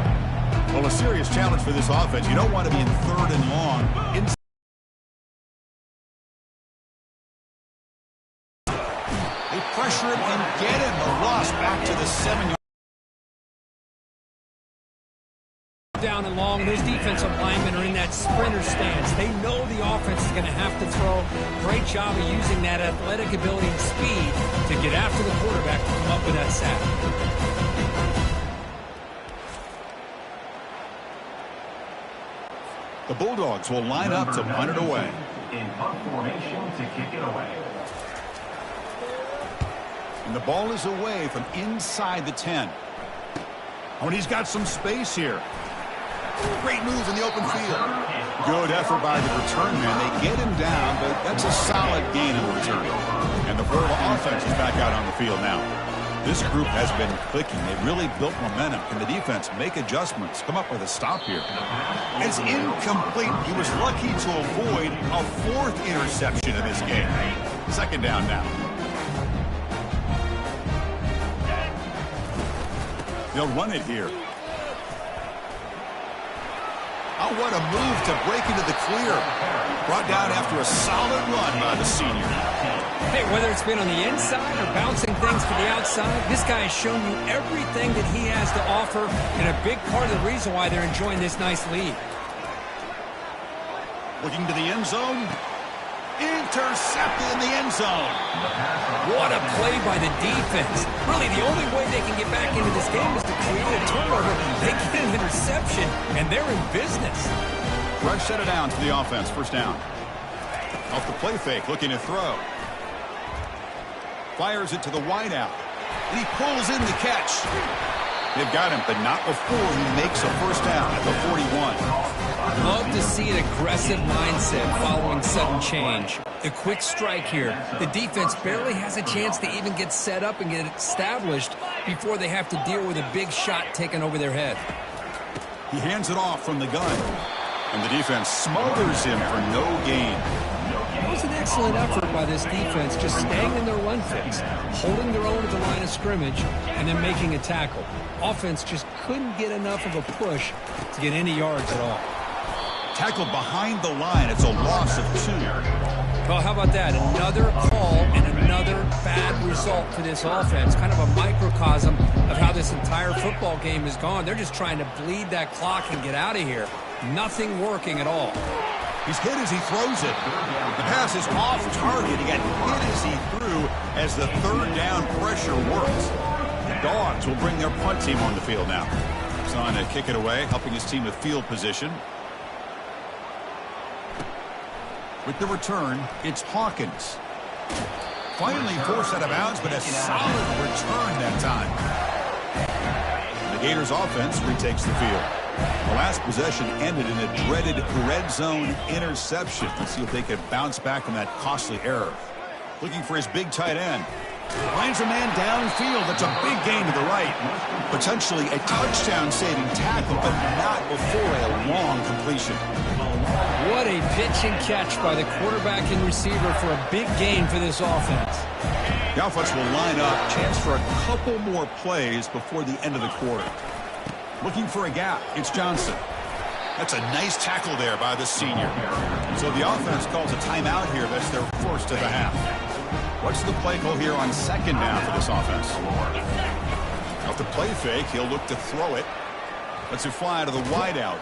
Well, a serious challenge for this offense. You don't want to be in 3rd and long. They pressure him and get him. The loss back to the 7-yard. Down and long, those defensive linemen are in that sprinter stance. They know the offense is going to have to throw. Great job of using that athletic ability and speed to get after the quarterback to come up with that sack. The Bulldogs will line up to punt it away. In punt formation to kick it away. And the ball is away from inside the 10. Oh, and he's got some space here. Great move in the open field. Good effort by the return man. They get him down, but that's a solid gain in the return. And the Florida offense is back out on the field now. This group has been clicking. They really built momentum. Can the defense make adjustments? Come up with a stop here. It's incomplete. He was lucky to avoid a 4th interception in this game. Second down now. They'll run it here. Oh, what a move to break into the clear. Brought down after a solid run by the senior. Hey, whether it's been on the inside or bouncing things to the outside, this guy has shown you everything that he has to offer, and a big part of the reason why they're enjoying this nice lead. Looking to the end zone. Intercepted in the end zone. What a play by the defense. Really, the only way they can get back into this game is to create a turnover. They get an interception, and they're in business. Rush set it down to the offense. First down. Off the play fake, looking to throw. Fires it to the wideout. And he pulls in the catch. They've got him, but not before he makes a first down at the 41. Love to see an aggressive mindset following sudden change. The quick strike here. The defense barely has a chance to even get set up and get established before they have to deal with a big shot taken over their head. He hands it off from the gun. And the defense smothers him for no gain. It was an excellent effort by this defense, just staying in their run fix, holding their own at the line of scrimmage, and then making a tackle. Offense just couldn't get enough of a push to get any yards at all. Tackled behind the line. It's a loss of 2. Well, how about that? Another call and another bad result for this offense. Kind of a microcosm of how this entire football game has gone. They're just trying to bleed that clock and get out of here. Nothing working at all. He's hit as he throws it. The pass is off target. He got hit as he threw as the third down pressure works. The Dogs will bring their punt team on the field now. He's on to kick it away, helping his team with field position. With the return, it's Hawkins. Finally forced out of bounds, but a solid return that time. The Gators offense retakes the field. The last possession ended in a dreaded red zone interception. Let's see if they can bounce back from that costly error. Looking for his big tight end. Finds a man downfield. That's a big gain to the right. Potentially a touchdown-saving tackle, but not before a long completion. What a pitch and catch by the quarterback and receiver for a big gain for this offense. The offense will line up. Chance for a couple more plays before the end of the quarter. Looking for a gap. It's Johnson. That's a nice tackle there by the senior. So the offense calls a timeout here. That's their first of the half. What's the play call here on second down for this offense? Off the play fake, he'll look to throw it. Lets it fly to the wideout.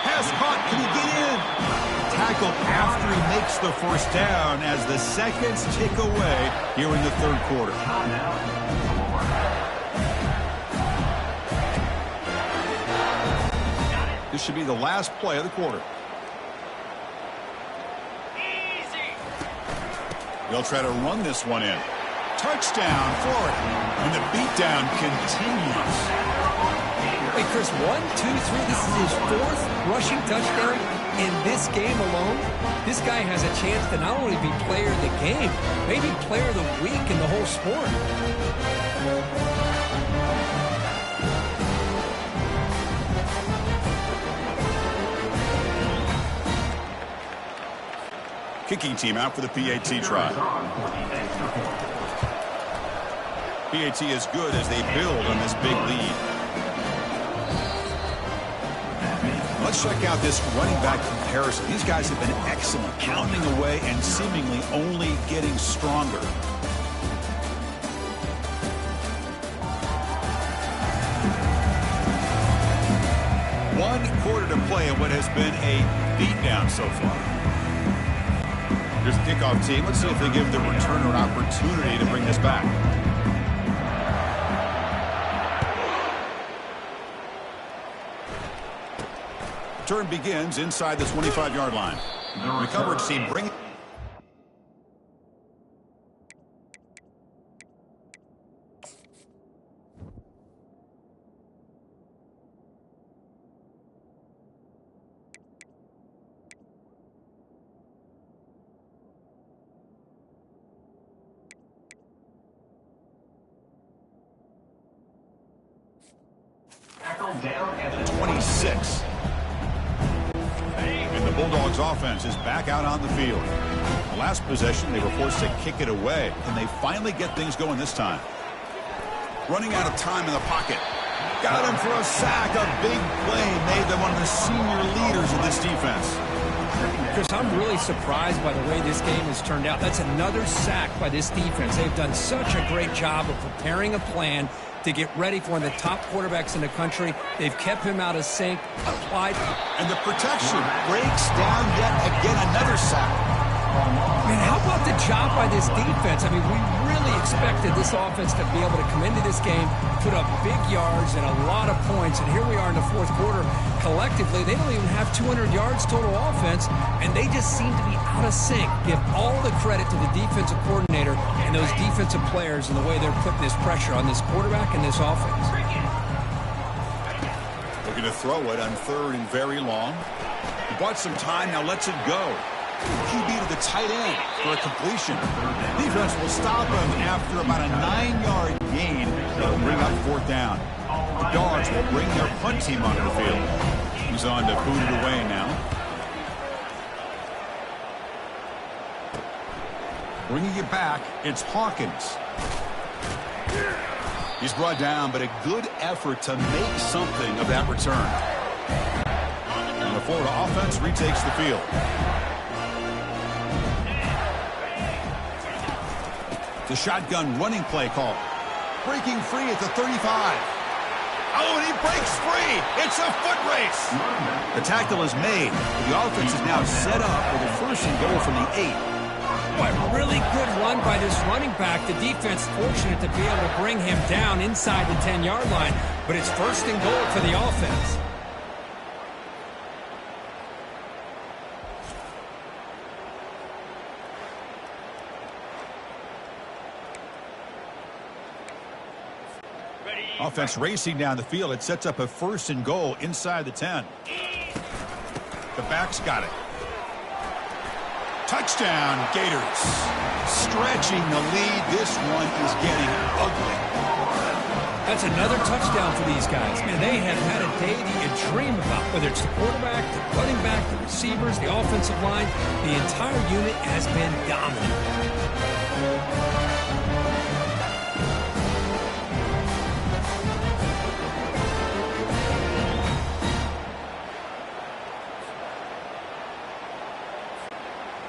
Pass caught. Can he get in? Tackle after he makes the first down as the seconds tick away here in the third quarter. This should be the last play of the quarter. They'll try to run this one in. Touchdown, Florida. And the beatdown continues. Hey, Chris, 1, 2, 3. This is his 4th rushing touchdown in this game alone. This guy has a chance to not only be player of the game, maybe player of the week in the whole sport. Kicking team out for the PAT try. PAT is good as they build on this big lead. Let's check out this running back comparison. These guys have been excellent, pounding away and seemingly only getting stronger. One quarter to play in what has been a beatdown so far. Here's the kickoff team. Let's see if they give the returner an opportunity to bring this back. Turn begins inside the 25-yard line. The coverage team bring. Down at the 26. And the Bulldogs offense is back out on the field. The last possession, they were forced to kick it away, and they finally get things going this time. Running out of time in the pocket. Got him for a sack. A big play made them one of the senior leaders of this defense. Chris, I'm really surprised by the way this game has turned out. That's another sack by this defense. They've done such a great job of preparing a plan to get ready for one of the top quarterbacks in the country. They've kept him out of sync, applied. And the protection breaks down yet again, another sack. Man, how about the job by this defense. I mean, we really expected this offense to be able to come into this game, put up big yards and a lot of points. And here we are in the fourth quarter. Collectively, they don't even have 200 yards total offense, and they just seem to be out of sync. Give all the credit to the defensive coordinator and those defensive players and the way they're putting this pressure on this quarterback and this offense. Looking to throw it on third and very long. He bought some time, now lets it go. QB to the tight end for a completion. Defense will stop him after about a 9-yard gain. They'll bring up fourth down. The Dogs will bring their punt team onto the field. He's on to boot it away now. Bringing it back, it's Hawkins. He's brought down, but a good effort to make something of that return. And the Florida offense retakes the field. The shotgun running play call. Breaking free at the 35. Oh, and he breaks free. It's a foot race. The tackle is made. The offense is now set up with a first and goal from the 8. Boy, really good run by this running back. The defense fortunate to be able to bring him down inside the 10-yard line, but it's first and goal for the offense. Offense racing down the field. It sets up a first and goal inside the 10. The back's got it. Touchdown, Gators. Stretching the lead. This one is getting ugly. That's another touchdown for these guys. Man, they have had a day that you dream about. Whether it's the quarterback, the running back, the receivers, the offensive line, the entire unit has been dominant.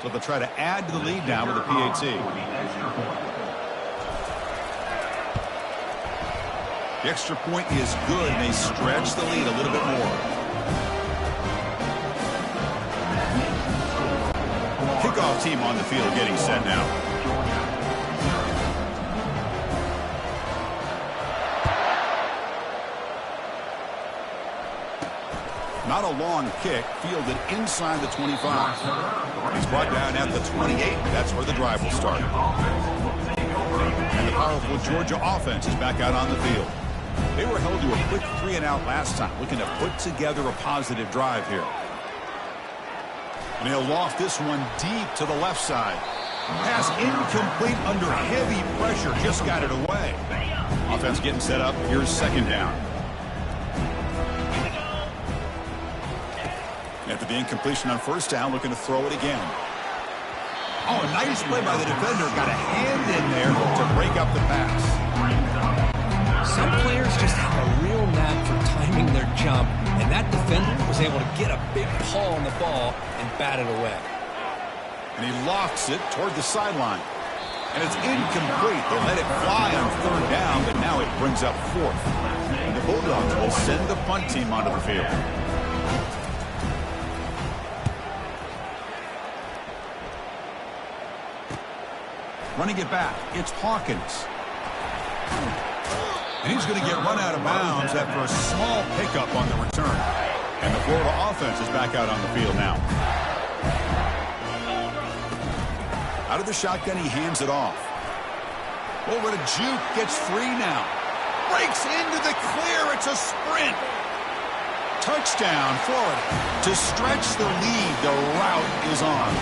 So they'll try to add to the lead now with a PAT. The extra point is good, and they stretch the lead a little bit more. Kickoff team on the field getting set now. Not a long kick, fielded inside the 25. He's brought down at the 28. That's where the drive will start. And the powerful Georgia offense is back out on the field. They were held to a quick 3-and-out last time, looking to put together a positive drive here. And he'll loft this one deep to the left side. Pass incomplete under heavy pressure, just got it away. Offense getting set up. Here's second down. After the incompletion on first down, looking to throw it again. Oh, a nice play by the defender. Got a hand in there to break up the pass. Some players just have a real knack for timing their jump, and that defender was able to get a big paw on the ball and bat it away. And he lofts it toward the sideline. And it's incomplete. They let it fly on third down, but now it brings up fourth. And the Bulldogs will send the punt team onto the field. Running it back, it's Hawkins. And he's going to get run out of bounds after a small pickup on the return. And the Florida offense is back out on the field now. Out of the shotgun, he hands it off. Over to Juke, gets free now. Breaks into the clear, it's a sprint. Touchdown, Florida. To stretch the lead, the route is on.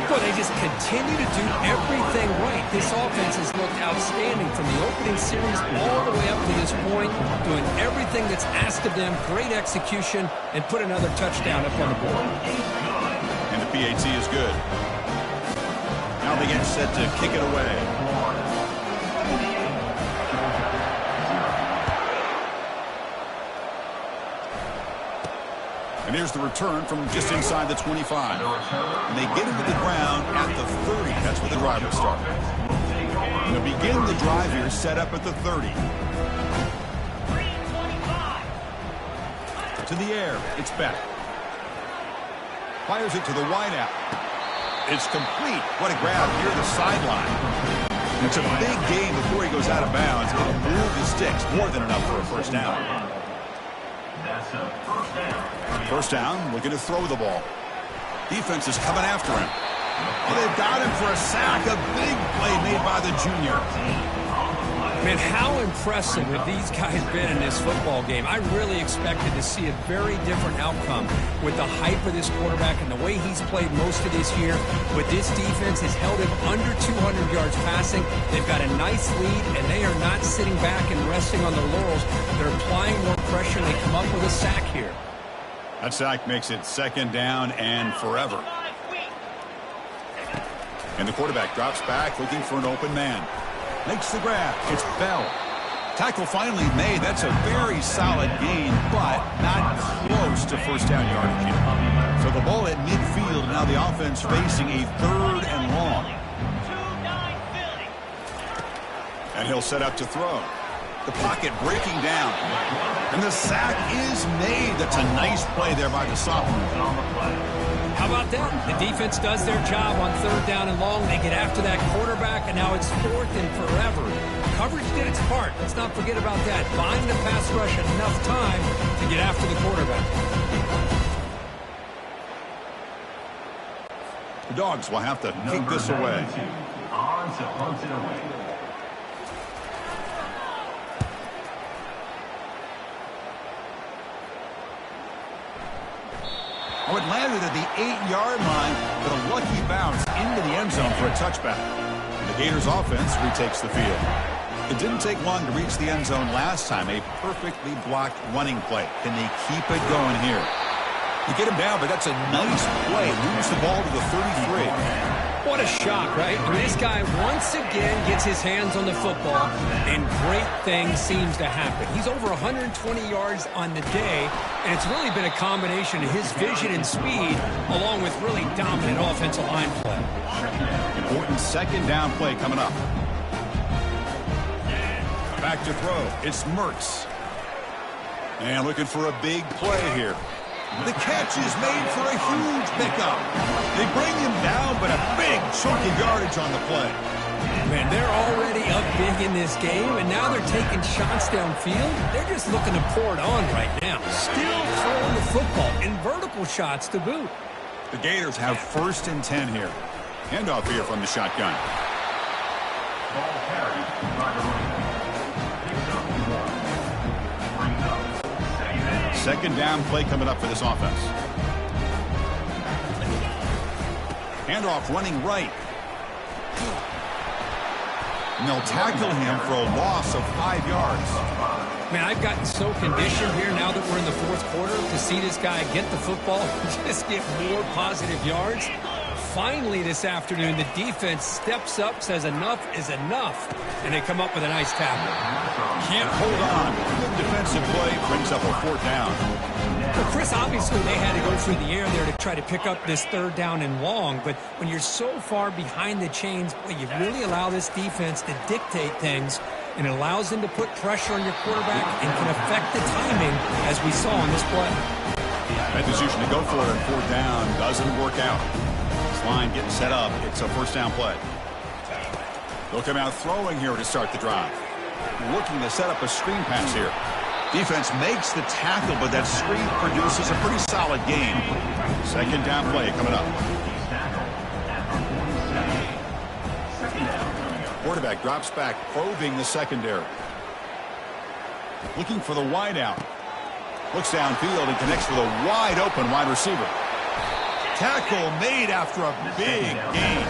Boy, they just continue to do everything right. This offense has looked outstanding from the opening series all the way up to this point, doing everything that's asked of them, great execution, and put another touchdown up on the board. And the PAT is good. Now they get set to kick it away. And here's the return from just inside the 25. And they get into the ground at the 30. That's where the drive will start. And they'll begin the drive here, set up at the 30. To the air, it's back. Fires it to the wideout. It's complete. What a grab near the sideline. It's a big gain before he goes out of bounds. It'll move the sticks more than enough for a first down. That's a first down. First down, looking to throw the ball. Defense is coming after him. Oh, they've got him for a sack. A big play made by the junior. Man, how impressive have these guys been in this football game? I really expected to see a very different outcome with the hype of this quarterback and the way he's played most of this year. But this defense has held him under 200 yards passing. They've got a nice lead, and they are not sitting back and resting on their laurels. They're applying more pressure, and they come up with a sack here. That sack makes it second down and forever. And the quarterback drops back looking for an open man. Makes the grab. It's Bell. Tackle finally made. That's a very solid gain, but not close to first down yardage. So the ball at midfield, and now the offense facing a third and long. And he'll set up to throw. The pocket breaking down. And the sack is made. That's a nice play there by the sophomore. How about that? The defense does their job on third down and long. They get after that quarterback, and now it's fourth and forever. Coverage did its part. Let's not forget about that. Buying the pass rush enough time to get after the quarterback. The Dogs will have to kick this away. On to punt it away. Oh, it landed at the 8-yard line, but a lucky bounce into the end zone for a touchback. And the Gators offense retakes the field. It didn't take long to reach the end zone last time. A perfectly blocked running play. Can they keep it going here? You get him down, but that's a nice play. Moves the ball to the 33. What a shot, right? I mean, this guy once again gets his hands on the football, and great things seems to happen. He's over 120 yards on the day, and it's really been a combination of his vision and speed, along with really dominant offensive line play. Important second down play coming up. Back to throw. It's Mertz. And looking for a big play here. The catch is made for a huge pickup. They bring him down, but a big chunk of yardage on the play. Man, they're already up big in this game, and now they're taking shots downfield. They're just looking to pour it on right now. Still throwing the football in vertical shots to boot. The Gators have first and 10 here. Handoff here from the shotgun. Ball carried by the running back. Picks up 1. Brings up second down. Second down play coming up for this offense. Handoff running right. And they'll tackle him for a loss of 5 yards. Man, I've gotten so conditioned here now that we're in the fourth quarter to see this guy get the football and just get more positive yards. Finally this afternoon, the defense steps up, says enough is enough, and they come up with a nice tackle. Can't hold on. Good defensive play brings up a fourth down. Well, Chris, obviously they had to go through the air there to try to pick up this third down and long, but when you're so far behind the chains, boy, you really allow this defense to dictate things, and it allows them to put pressure on your quarterback and can affect the timing, as we saw on this play. That decision to go for it on fourth down doesn't work out. This line getting set up. It's a first down play. They'll come out throwing here to start the drive. Looking to set up a screen pass here. Defense makes the tackle, but that screen produces a pretty solid gain. Second down play coming up. Quarterback drops back, probing the secondary. Looking for the wide out. Looks downfield and connects with a wide open wide receiver. Tackle made after a big gain.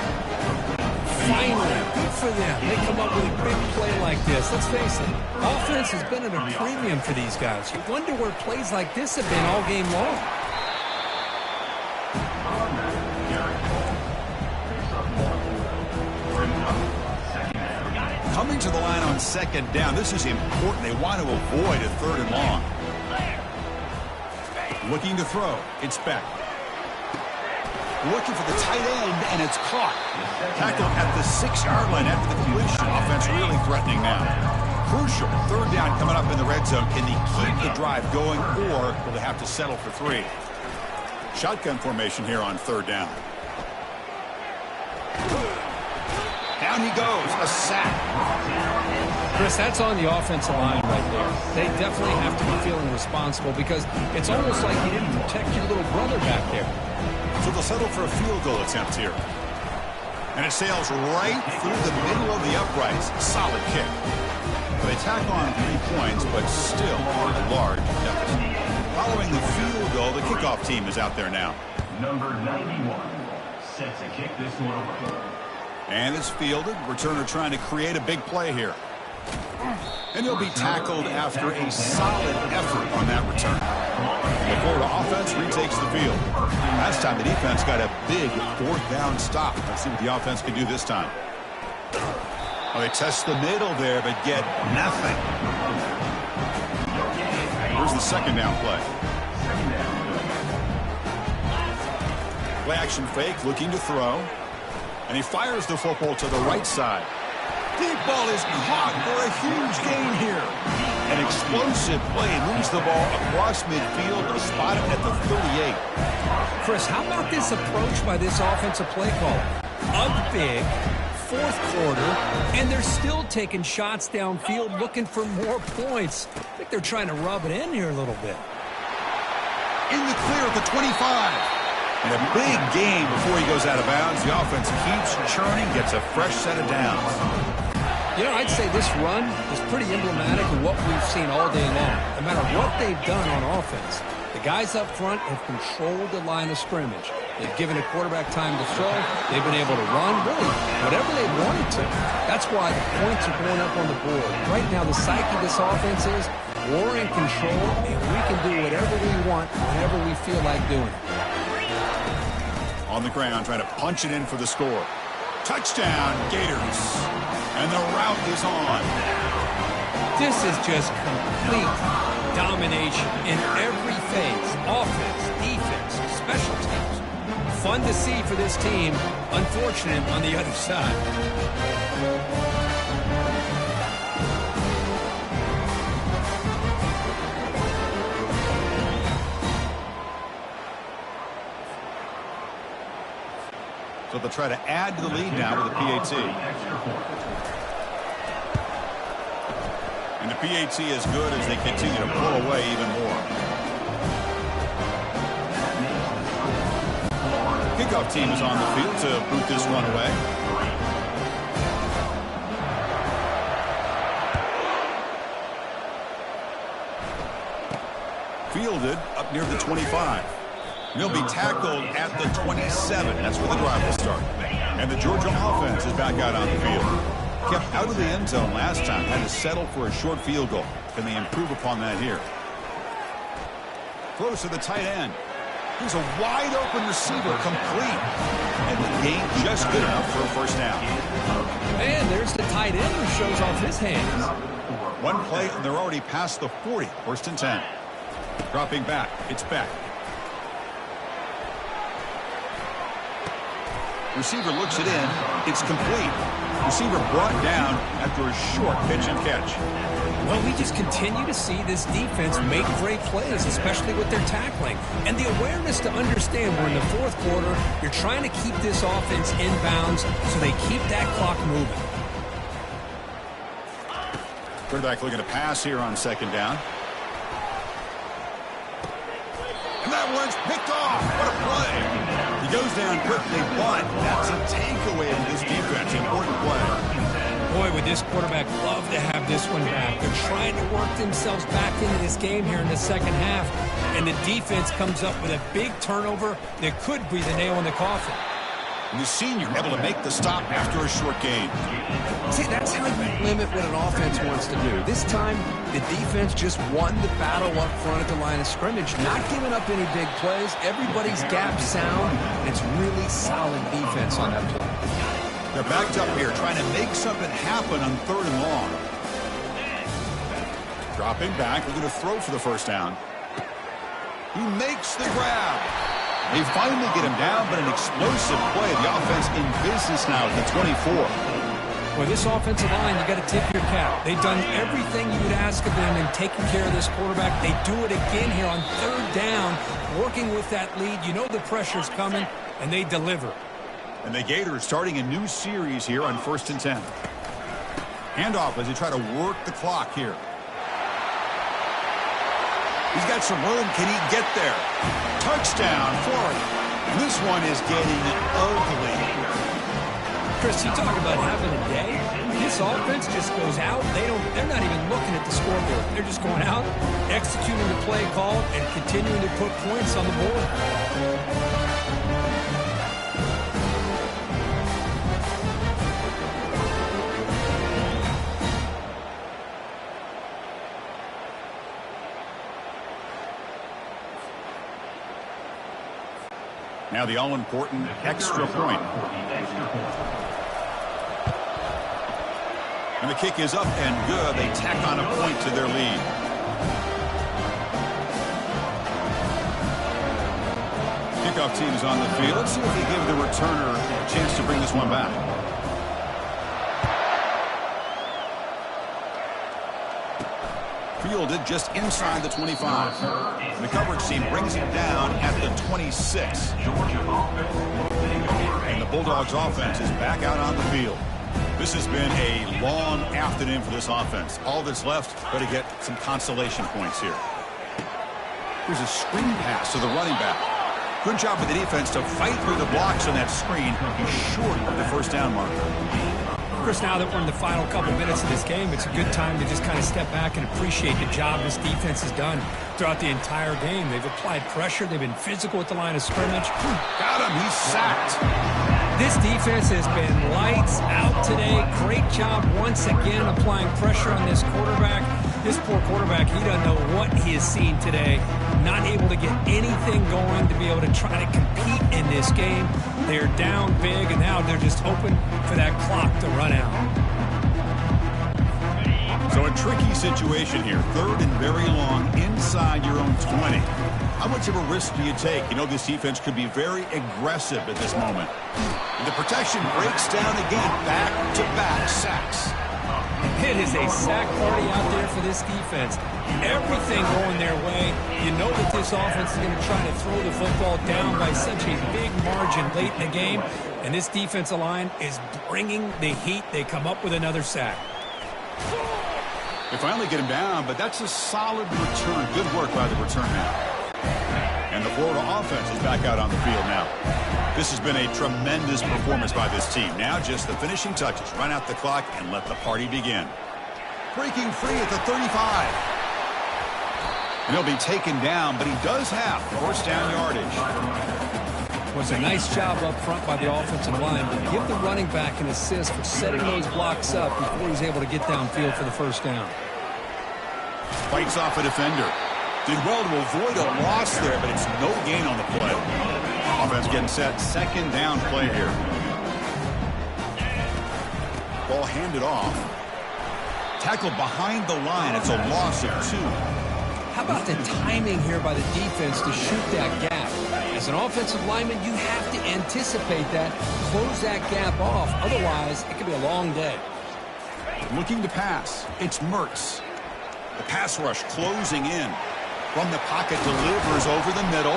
Finally, good for them. They come up with a big play like this. Let's face it, offense has been at a premium for these guys. You wonder where plays like this have been all game long. Coming to the line on second down. This is important. They want to avoid a third and long. Looking to throw. It's Beck. Looking for the tight end, and it's caught. Tackled at the 6-yard line after the completion. Offense really threatening now. Crucial. Third down coming up in the red zone. Can they keep the drive going, or will they have to settle for 3? Shotgun formation here on third down. Down he goes, a sack. Chris, that's on the offensive line right there. They definitely have to be feeling responsible because it's almost like you didn't protect your little brother back there. So they'll settle for a field goal attempt here. And it sails right through the middle of the uprights. Solid kick. They tack on 3 points, but still on a large deficit. Following the field goal, the kickoff team is out there now. Number 91 sets a kick this one away. And it's fielded. Returner trying to create a big play here. And he'll be tackled after a solid effort on that return. The Florida offense retakes the field. Last time the defense got a big 4th down stop. Let's see what the offense can do this time. Well, they test the middle there, but get nothing. Here's the 2nd down play. Play action fake, looking to throw. And he fires the football to the right side. Deep ball is caught for a huge gain here. An explosive play moves the ball across midfield to spot it at the 38. Chris, how about this approach by this offensive play caller? Up big, 4th quarter, and they're still taking shots downfield looking for more points. I think they're trying to rub it in here a little bit. In the clear at the 25. And a big gain before he goes out of bounds. The offense keeps churning, gets a fresh set of downs. You know, I'd say this run is pretty emblematic of what we've seen all day long. No matter what they've done on offense, the guys up front have controlled the line of scrimmage. They've given a quarterback time to throw. They've been able to run, really, whatever they wanted to. That's why the points are going up on the board. Right now, the psyche of this offense is we're in control, and we can do whatever we want whenever we feel like doing it. On the ground, trying to punch it in for the score. Touchdown, Gators. And the route is on. This is just complete domination in every phase. Offense, defense, special teams. Fun to see for this team. Unfortunate on the other side. So they'll try to add to the lead now with a PAT. And the PAT is good as they continue to pull away even more. Kickoff team is on the field to boot this one away. Fielded up near the 25. He'll be tackled at the 27. That's where the drive will start. And the Georgia offense is back out on the field. Kept out of the end zone last time. Had to settle for a short field goal. Can they improve upon that here? Close to the tight end. Here's a wide open receiver complete. And the gain just good enough for a 1st down. And there's the tight end who shows off his hands. One play and they're already past the 40. 1st and 10. Dropping back. It's Beck. Receiver looks it in. It's complete. Receiver brought down after a short pitch and catch. Well, we just continue to see this defense make great plays, especially with their tackling. And the awareness to understand we're in the 4th quarter, you're trying to keep this offense in bounds so they keep that clock moving. Quarterback looking to pass here on 2nd down. And that one's picked off. What a play. He goes down quickly, but that's a takeaway of this defense. Important play. Boy, would this quarterback love to have this one back. They're trying to work themselves back into this game here in the 2nd half. And the defense comes up with a big turnover that could be the nail in the coffin. And the senior able to make the stop after a short gain. See, that's how you limit what an offense wants to do. This time, the defense just won the battle up front at the line of scrimmage, not giving up any big plays. Everybody's gap sound, and it's really solid defense on that play. They're backed up here, trying to make something happen on 3rd and long. Dropping back, looking to throw for the 1st down. He makes the grab. They finally get him down, but an explosive play. The offense in business now at the 24. Well, this offensive line, you got to tip your cap. They've done everything you would ask of them in taking care of this quarterback. They do it again here on 3rd down, working with that lead. You know the pressure's coming, and they deliver. And the Gators starting a new series here on 1st and 10. Handoff as they try to work the clock here. He's got some room. Can he get there? Touchdown, Florida. And this one is getting ugly. Chris, you talk about having a day. This offense just goes out. They're not even looking at the scoreboard. They're just going out, executing the play call, and continuing to put points on the board. Now the all-important extra point. And the kick is up and good. They tack on a point to their lead. Kickoff team is on the field. Let's see if they give the returner a chance to bring this one back. Fielded just inside the 25. The coverage team brings it down at the 26. And the Bulldogs offense is back out on the field. This has been a long afternoon for this offense. All that's left, got to get some consolation points here. Here's a screen pass to the running back. Good job for the defense to fight through the blocks on that screen. He's short of the first down marker. Chris, now that we're in the final couple minutes of this game, it's a good time to just kind of step back and appreciate the job this defense has done throughout the entire game. They've applied pressure. They've been physical at the line of scrimmage. Got him. He's sacked. This defense has been lights out today. Great job once again applying pressure on this quarterback. This poor quarterback, he doesn't know what he has seen today. Not able to get anything going to be able to try to compete in this game. They're down big, and now they're just hoping for that clock to run out. So a tricky situation here. 3rd and very long inside your own 20. How much of a risk do you take? You know this defense could be very aggressive at this moment. And the protection breaks down again. Back-to-back sacks. It is a sack party out there for this defense. Everything going their way. You know that this offense is going to try to throw the football down by such a big margin late in the game. And this defensive line is bringing the heat. They come up with another sack. They finally get him down, but that's a solid return. Good work by the return man. And the Florida offense is back out on the field now. This has been a tremendous performance by this team. Now just the finishing touches. Run out the clock and let the party begin. Breaking free at the 35. And he'll be taken down, but he does have first down yardage. It was a nice job up front by the offensive line to give the running back an assist for setting those blocks up before he's able to get downfield for the first down. Fights off a defender. Did well to avoid a loss there, but it's no gain on the play. Offense getting set. 2nd down play here. Ball handed off. Tackled behind the line. It's a loss of 2. How about the timing here by the defense to shoot that gap? As an offensive lineman, you have to anticipate that, close that gap off. Otherwise, it could be a long day. Looking to pass. It's Mertz. The pass rush closing in. From the pocket, delivers over the middle.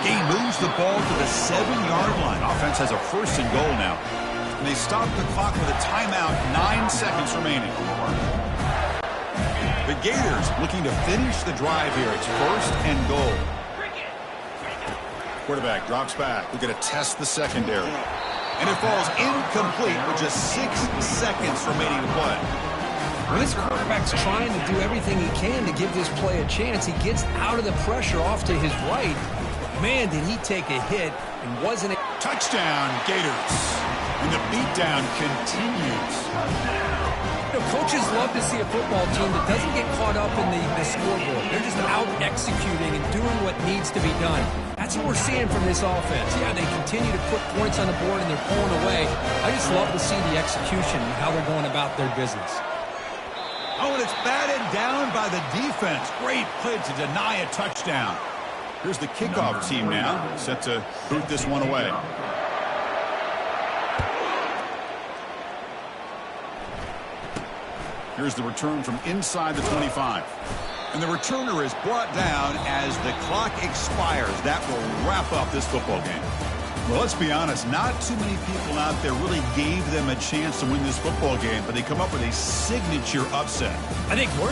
He moves the ball to the 7-yard line. Offense has a 1st and goal now. And they stop the clock with a timeout. 9 seconds remaining. The Gators looking to finish the drive here. It's 1st and goal. Quarterback drops back. We're going to test the secondary. And it falls incomplete with just 6 seconds remaining to play. When this quarterback's trying to do everything he can to give this play a chance, he gets out of the pressure off to his right. But man, did he take a hit and wasn't it. Touchdown, Gators. And the beatdown continues. You know, coaches love to see a football team that doesn't get caught up in the scoreboard. They're just out executing and doing what needs to be done. That's what we're seeing from this offense. Yeah, they continue to put points on the board and they're pulling away. I just love to see the execution and how they're going about their business. Oh, and it's batted down by the defense. Great play to deny a touchdown. Here's the kickoff team now, set to boot this one away. Here's the return from inside the 25. And the returner is brought down as the clock expires. That will wrap up this football game. Well, let's be honest, not too many people out there really gave them a chance to win this football game, but they come up with a signature upset. I think we're